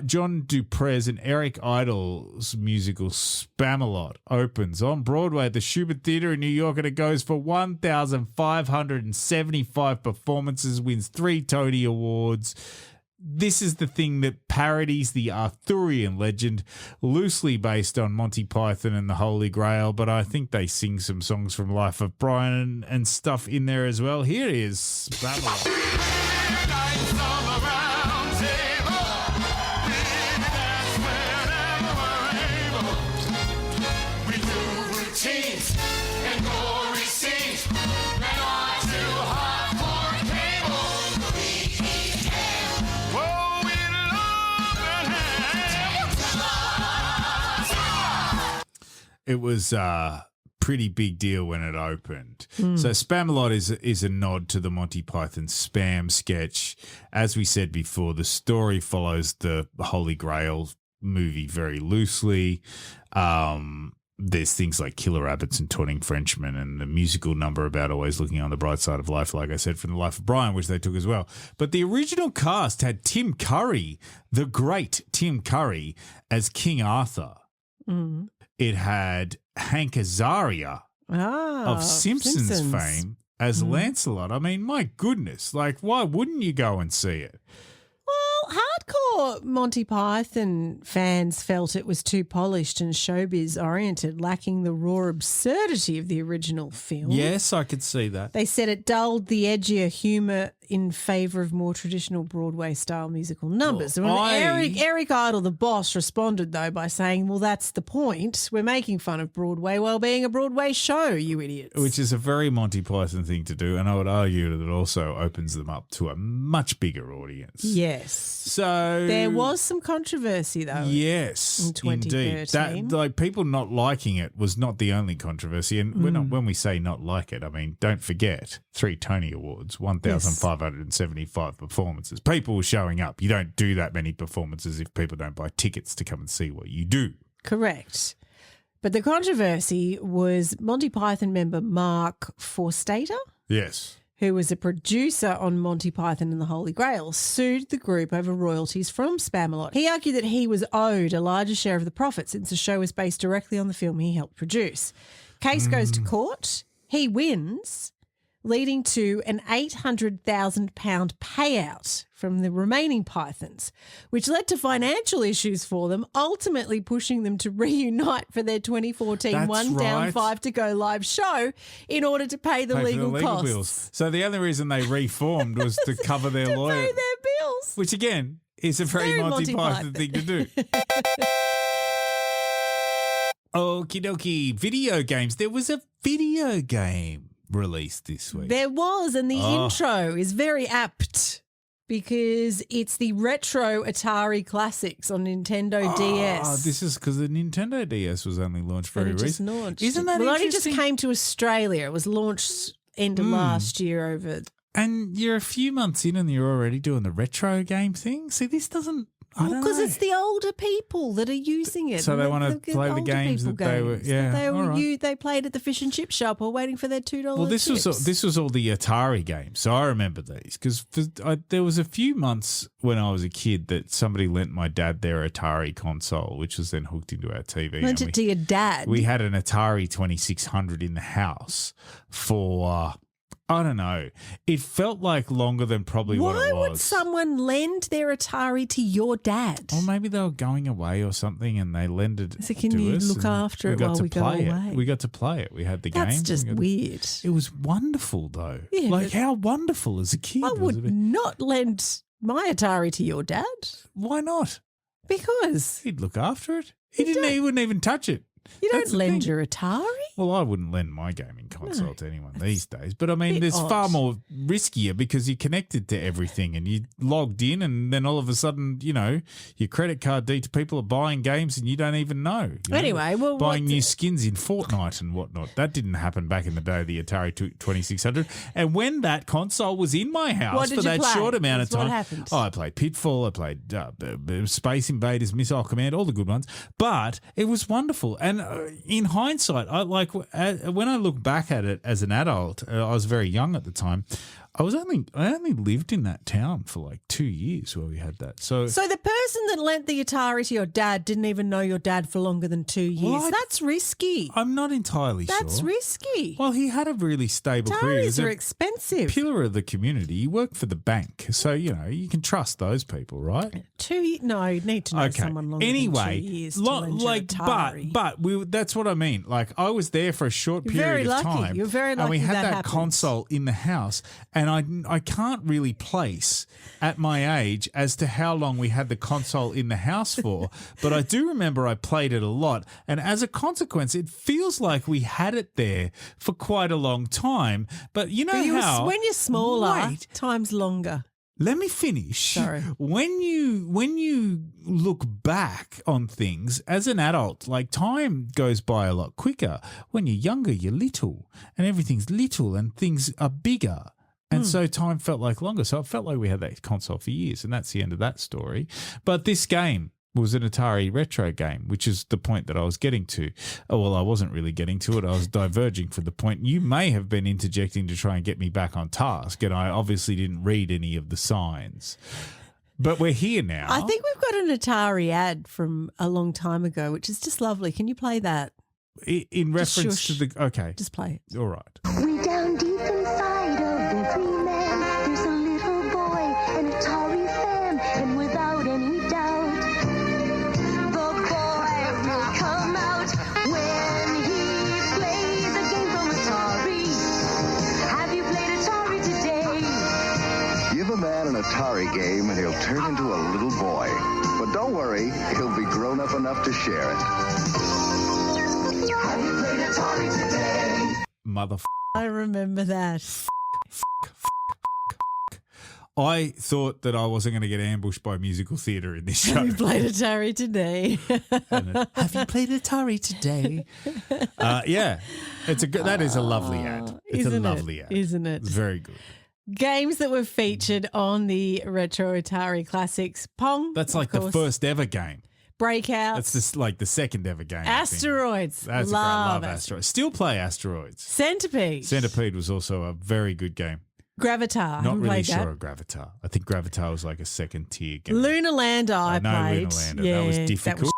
John Duprez and Eric Idle's musical Spamalot opens on Broadway at the Schubert Theatre in New York, and it goes for 1,575 performances, wins 3 Tony Awards. This is the thing that parodies the Arthurian legend, loosely based on Monty Python and the Holy Grail, but I think they sing some songs from Life of Brian and stuff in there as well. Here is Babylon. It was a pretty big deal when it opened. So Spamalot is a nod to the Monty Python Spam sketch. As we said before, the story follows the Holy Grail movie very loosely. There's things like Killer Rabbits and Taunting Frenchmen and the musical number about always looking on the bright side of life, like I said, from the Life of Brian, which they took as well. But the original cast had Tim Curry, the great Tim Curry, as King Arthur. It had Hank Azaria of Simpsons fame as Lancelot. I mean, my goodness, like, why wouldn't you go and see it? Well, hardcore Monty Python fans felt it was too polished and showbiz oriented, lacking the raw absurdity of the original film. Yes, I could see that. They said it dulled the edgier humour in favour of more traditional Broadway-style musical numbers. Well, Eric Idle, the boss, responded, though, by saying, well, that's the point. We're making fun of Broadway while being a Broadway show, you idiots. Which is a very Monty Python thing to do, and I would argue that it also opens them up to a much bigger audience. Yes. So there was some controversy, though. Yes, in 2013. Indeed. That, like, people not liking it was not the only controversy. And when we say not like it, I mean, don't forget 3 Tony Awards, 1,575 performances. People were showing up. You don't do that many performances if people don't buy tickets to come and see what you do. Correct. But the controversy was Monty Python member Mark Forstater. Yes. Who was a producer on Monty Python and the Holy Grail, sued the group over royalties from Spamalot. He argued that he was owed a larger share of the profit since the show was based directly on the film he helped produce. Case goes to court. He wins, leading to an £800,000 payout from the remaining Pythons, which led to financial issues for them, ultimately pushing them to reunite for their 2014 That's One right. Down, 5 to Go live show in order to pay the legal costs. Bills. So the only reason they reformed was to cover their to lawyer. pay their bills. Which, again, is a very Monty Python thing to do. Okie dokie. Video games. There was a video game released this week. There was, and the intro is very apt because it's the retro Atari classics on Nintendo DS. This is because the Nintendo DS was only launched very recently. Isn't that Well, it only just interesting? came to Australia. It was launched end of last year over. And you're a few months in and you're already doing the retro game thing? See, this doesn't... I don't Because know. it's the older people that are using it. So they want to play the older games that people they were... games Yeah, that all right. they played at the fish and chip shop or waiting for their $2 Well, this chips. was all the Atari games, so I remember these because there was a few months when I was a kid that somebody lent my dad their Atari console, which was then hooked into our TV. Lent and it to your dad. We had an Atari 2600 in the house for I don't know. It felt like longer than probably what it was. Why would someone lend their Atari to your dad? Or maybe they were going away or something and they lent it So can to you us look and after it got while to we go play away? it. We got to play it. We had the game. That's just weird. It was wonderful though. Yeah, like but how wonderful as a kid. I was would it? not lend my Atari to your dad. Why not? Because He'd look after it. He wouldn't even touch it. you That's don't the lend thing. your Atari. Well, I wouldn't lend my gaming console to anyone these days. But I mean, bit there's odd. far more riskier because you're connected to everything and you logged in and then all of a sudden, your credit card details, people are buying games and you don't even know. Anyway, well, buying new skins in Fortnite and whatnot. That didn't happen back in the day of the Atari 2600. And when that console was in my house What did for you that play? short amount of What time, happened? I played Pitfall, I played Space Invaders, Missile Command, all the good ones. But it was wonderful. And in hindsight, when I look back at it as an adult, I was very young at the time. I only lived in that town for like 2 years where we had that. So the person that lent the Atari to your dad didn't even know your dad for longer than 2 years. That's risky. I'm not entirely sure. That's risky. Well, he had a really stable career. Ataris He's are a expensive. pillar of the community. He worked for the bank. So, you can trust those people, right? No, you need to know someone longer than 2 years to lend your Atari. but that's what I mean. Like, I was there for a short You're period very of lucky. time. You're very And we lucky had that that happened. console in the house, and I can't really place at my age as to how long we had the console in the house for, but I do remember I played it a lot, and as a consequence, it feels like we had it there for quite a long time. But how when you're smaller, Wait. time's longer. Let me finish. Sorry. When you look back on things as an adult, like time goes by a lot quicker. When you're younger, you're little, and everything's little, and things are bigger. And so time felt like longer. So it felt like we had that console for years, and that's the end of that story. But this game was an Atari retro game, which is the point that I was getting to. Oh, well, I wasn't really getting to it. I was diverging from the point. You may have been interjecting to try and get me back on task, and I obviously didn't read any of the signs. But we're here now. I think we've got an Atari ad from a long time ago, which is just lovely. Can you play that? In reference shush. to the... Okay. Just play it. All right. Way down deep inside of every man, there's a little boy, an Atari fan, and without any doubt, the boy will come out when he plays a game from Atari. Have you played Atari today? Give a man an Atari game and he'll turn into a little boy. But don't worry, he'll be grown up enough to share it. Have you played Atari today? Motherfucker. I remember that. I thought that I wasn't going to get ambushed by musical theatre in this show. Have you played Atari today? Have you played Atari today? Yeah, that is a lovely ad. It's Isn't a lovely it? ad. Isn't it? It's very good. Games that were featured on the Retro Atari Classics. Pong. That's of like the course. first ever game. Breakout. That's just like the second ever game. I think. Asteroids. That's love love Asteroids. Still play Asteroids. Centipede. Centipede was also a very good game. Gravitar. Not really played sure that. of Gravitar. I think Gravitar was like a second tier game. Lunar Lander I know played. Lunar Lander. Yeah, that was that difficult. was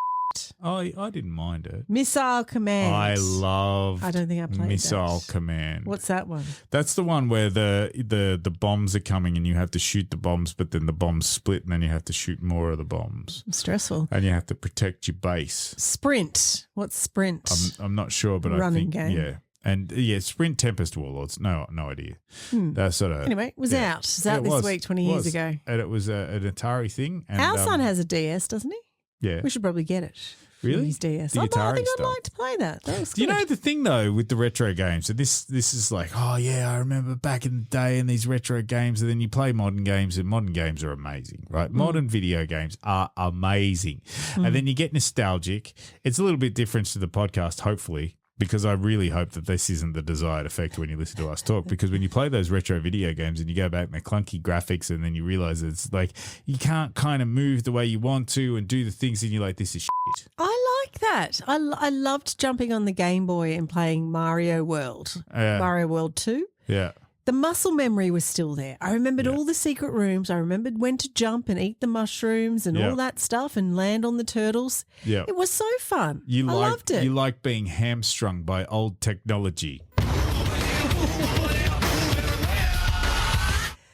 I didn't mind it. Missile Command. I loved I don't think I played Missile that. Command. What's that one? That's the one where the bombs are coming and you have to shoot the bombs, but then the bombs split and then you have to shoot more of the bombs. Stressful. And you have to protect your base. Sprint. What's Sprint? I'm not sure, but I Running think game. yeah. And Sprint Tempest Warlords. No idea. That's sort of Anyway, it was out. It was out this week 20 years ago. And it was an Atari thing. And, Our son has a DS, doesn't he? Yeah. We should probably get it. Really? His DS. The I Atari think stuff. I'd like to play that. That was Do you good. know the thing though with the retro games? And this is like, oh yeah, I remember back in the day in these retro games, and then you play modern games, and modern games are amazing, right? Modern video games are amazing. And then you get nostalgic. It's a little bit different to the podcast, hopefully, because I really hope that this isn't the desired effect when you listen to us talk. Because when you play those retro video games and you go back and they're clunky graphics, and then you realize it's like you can't kind of move the way you want to and do the things, and you're like, this is shit. I like that. I loved jumping on the Game Boy and playing Mario World. Mario World 2. Yeah. The muscle memory was still there. I remembered all the secret rooms. I remembered when to jump and eat the mushrooms and all that stuff and land on the turtles. Yeah. It was so fun. I You loved it. You like being hamstrung by old technology.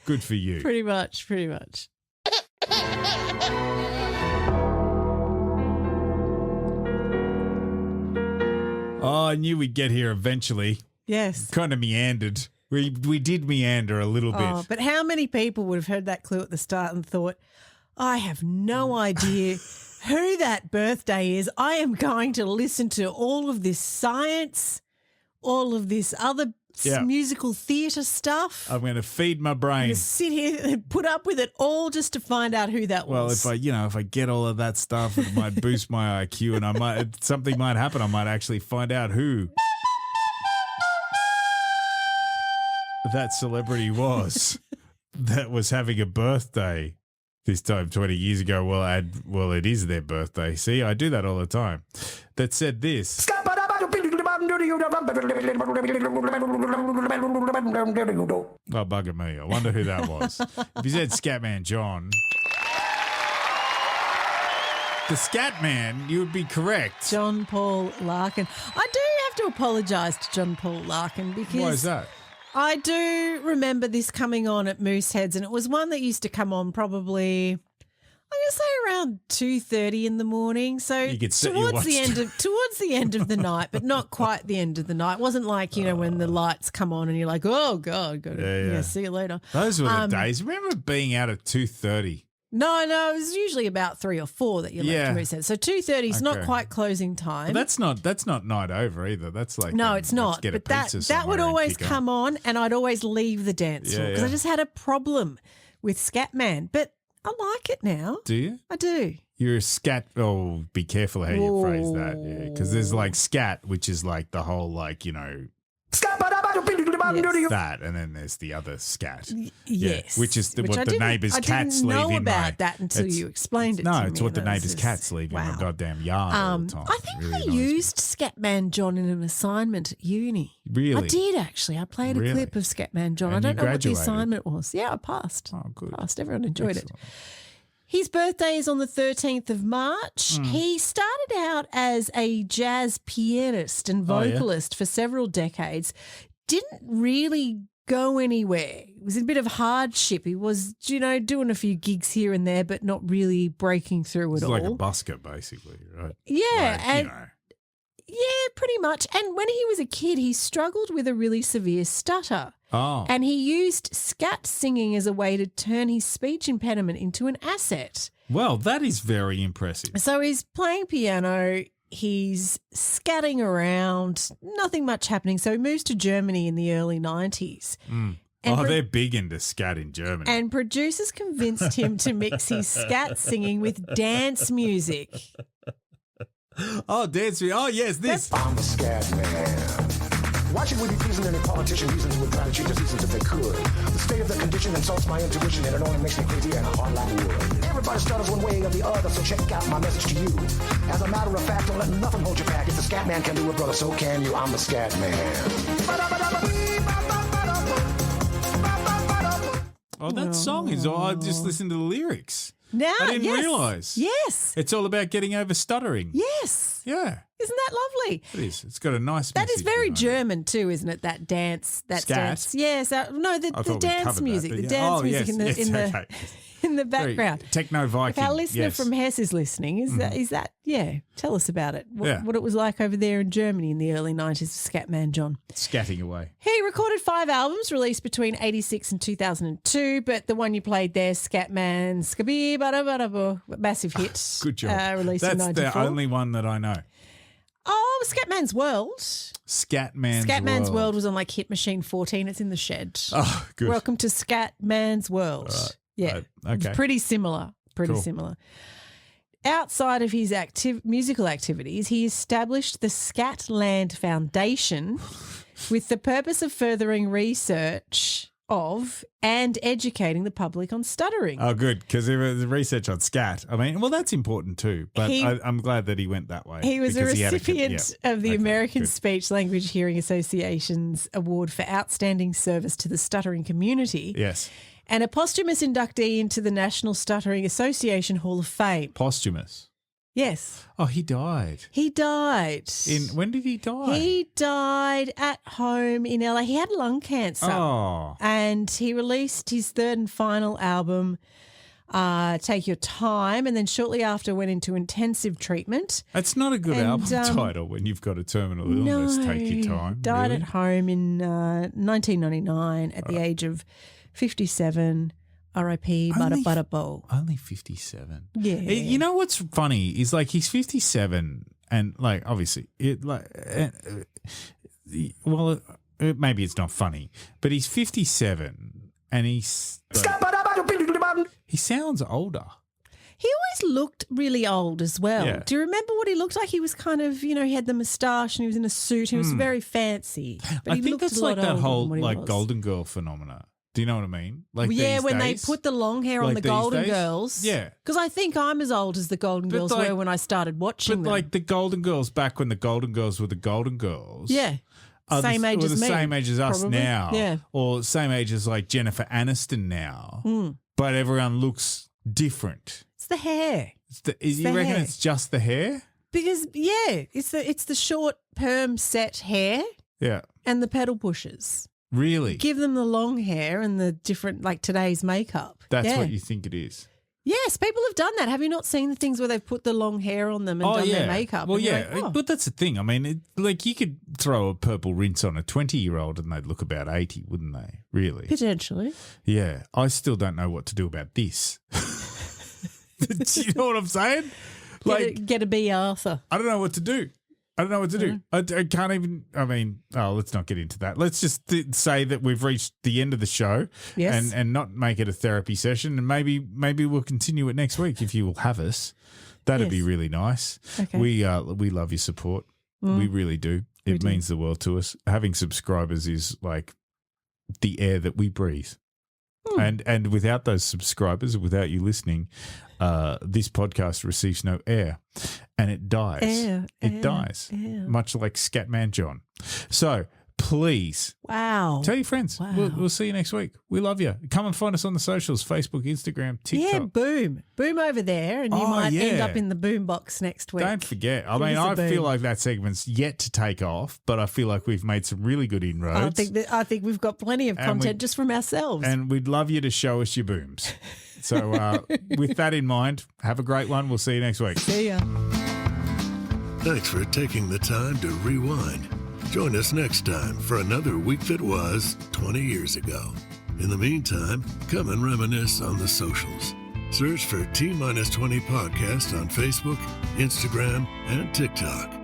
Good for you. Pretty much. Oh, I knew we'd get here eventually. Yes. Kind of meandered. We did meander a little bit. But how many people would have heard that clue at the start and thought, I have no idea who that birthday is. I am going to listen to all of this science, all of this other musical theatre stuff. I'm going to feed my brain. I'm going to sit here and put up with it all just to find out who that was. Well, if I get all of that stuff, it might boost my IQ, and something might happen. I might actually find out who that celebrity was that was having a birthday this time 20 years ago. Well, it is their birthday. See, I do that all the time. That said this. Oh, bugger me. I wonder who that was. If you said Scatman John, the Scatman, you would be correct. John Paul Larkin. I do have to apologise to John Paul Larkin because... Why is that? I do remember this coming on at Mooseheads, and it was one that used to come on probably... I'm going to say around 2:30 in the morning. So towards the end of the night, but not quite the end of the night. It wasn't like, when the lights come on and you're like, oh, God, see you later. Those were the days. Remember being out at 2:30? No, it was usually about 3 or 4 that you left Mooseheads. So 2:30 is not quite closing time. But that's not night over either. That's like it's not. Get a but pizza that would always kick come on, and I'd always leave the dance floor because I just had a problem with Scatman. But I like it now. Do you? I do. You're a scat. Oh, be careful how you phrase that. Yeah, because there's like scat, which is like the whole that, and then there's the other scat. Yes, which is what the neighbour's cats leave in. I didn't know about that until you explained it. No, to me. it's what the neighbour's cats leave in my goddamn yard all the time. I think I used Scatman John in an assignment at uni. Really? I did actually. I played a clip of Scatman John. And I don't know graduated. what the assignment was. Yeah, I passed. Oh, good. Passed. Everyone enjoyed it. His birthday is on the 13th of March. He started out as a jazz pianist and vocalist for several decades. Didn't really go anywhere. It was a bit of hardship. He was, doing a few gigs here and there, but not really breaking through at all. It's like a busker, basically, right? Yeah. Yeah, pretty much. And when he was a kid, he struggled with a really severe stutter. Oh. And he used scat singing as a way to turn his speech impediment into an asset. Well, that is very impressive. So he's playing piano, he's scatting around, nothing much happening. So he moves to Germany in the early 90s. They're big into scat in Germany. And producers convinced him to mix his scat singing with dance music. Oh, dance music. Oh, yes, this. I'm the scat man. Why should we be pleasing any politician reasons who would try to cheat the seasons if they could? The state of the condition insults my intuition and it only makes me crazy and a heart like wood. Everybody stutters one way or the other, so check out my message to you. As a matter of fact, don't let nothing hold you back. If the scat man can do it, brother, so can you. I'm the scat man. Oh, that song is, I just listened to the lyrics. Now, I didn't realise. Yes. It's all about getting over stuttering. Yes. Yeah. Isn't that lovely? It is. It's got a nice That message is very behind German too, isn't it? That dance. That Scat? dance. Yes. No, the dance music. The dance music in the background. Techno Viking. If our listener from Hesse is listening, is that tell us about it. What it was like over there in Germany in the early 90s, Scatman John. Scatting away. He recorded 5 albums released between 86 and 2002, but the one you played there, Scatman, massive hit. Good job. Released That's in 94. the only one that I know. Oh, Scatman's World. Scatman's World was on like Hit Machine 14. It's in the shed. Oh, good. Welcome to Scatman's World. Yeah. Okay. It's pretty similar. Similar. Outside of his musical activities, he established the Scatland Foundation with the purpose of furthering research of and educating the public on stuttering. Oh, good, because there was research on scat. I mean, well, that's important too, but I'm glad that he went that way. He was a recipient of the American good. Speech Language Hearing Association's award for outstanding service to the stuttering community. Yes. And a posthumous inductee into the National Stuttering Association Hall of Fame. Posthumous? Yes. Oh, he died. He died. When did he die? He died at home in LA. He had lung cancer. Oh. And he released his third and final album, Take Your Time, and then shortly after went into intensive treatment. That's not a good album title when you've got a terminal illness. Take Your Time. Died really? at home in 1999 at the age of 57. R.I.P. Bada Bada Bo. Only 57. Yeah. You know what's funny is like he's 57 and like obviously maybe it's not funny, but he's 57 and he sounds older. He always looked really old as well. Yeah. Do you remember what he looked like? He was kind of, he had the moustache and he was in a suit. He was very fancy. But I he think looked that's a lot like that older whole than what he like was. Golden Girl phenomena. Do you know what I mean? Like when days, they put the long hair on like the these Golden days? Girls. Yeah. Because I think I'm as old as the Golden But Girls like- were when I started watching But them. like the Golden Girls back when the Golden Girls were the Golden Girls. Yeah. are Same age or as the me, same age as us probably. now. Yeah. Or same age as like Jennifer Aniston now. Mm. But everyone looks different. It's the hair. You the reckon hair. it's just the hair? Because, it's the short perm set hair Yeah. and the pedal pushers. Really? Give them the long hair and the different, like today's makeup. That's Yeah. what you think it is. Yes, people have done that. Have you not seen the things where they've put the long hair on them and done their makeup? Well, And you're yeah. like, oh. But that's the thing. I mean, like you could throw a purple rinse on a 20-year-old and they'd look about 80, wouldn't they? Really? Potentially. Yeah. I still don't know what to do about this. Do you know what I'm saying? Get a B. Arthur. I don't know what to do. I can't even, let's not get into that. Let's just say that we've reached the end of the show. Yes. and not make it a therapy session. And maybe we'll continue it next week if you will have us. That'd be Yes. really nice. Okay. We love your support. We really do. It means the world to us. Having subscribers is like the air that we breathe. And without those subscribers, without you listening, this podcast receives no air and it dies. It dies, much like Scatman John. So please Wow. tell your friends. Wow. We'll see you next week. We love you. Come and find us on the socials, Facebook, Instagram, TikTok. Yeah, boom. Boom over there, and you Oh, might end yeah. up in the boom box next week. Don't forget. I Give mean, us a I feel boom. like that segment's yet to take off, but I feel like we've made some really good inroads. I think we've got plenty of And content we- just from ourselves. And we'd love you to show us your booms. So with that in mind, have a great one. We'll see you next week. See ya. Thanks for taking the time to rewind. Join us next time for another week that was 20 years ago. In the meantime, come and reminisce on the socials. Search for T-20 Podcast on Facebook, Instagram, and TikTok.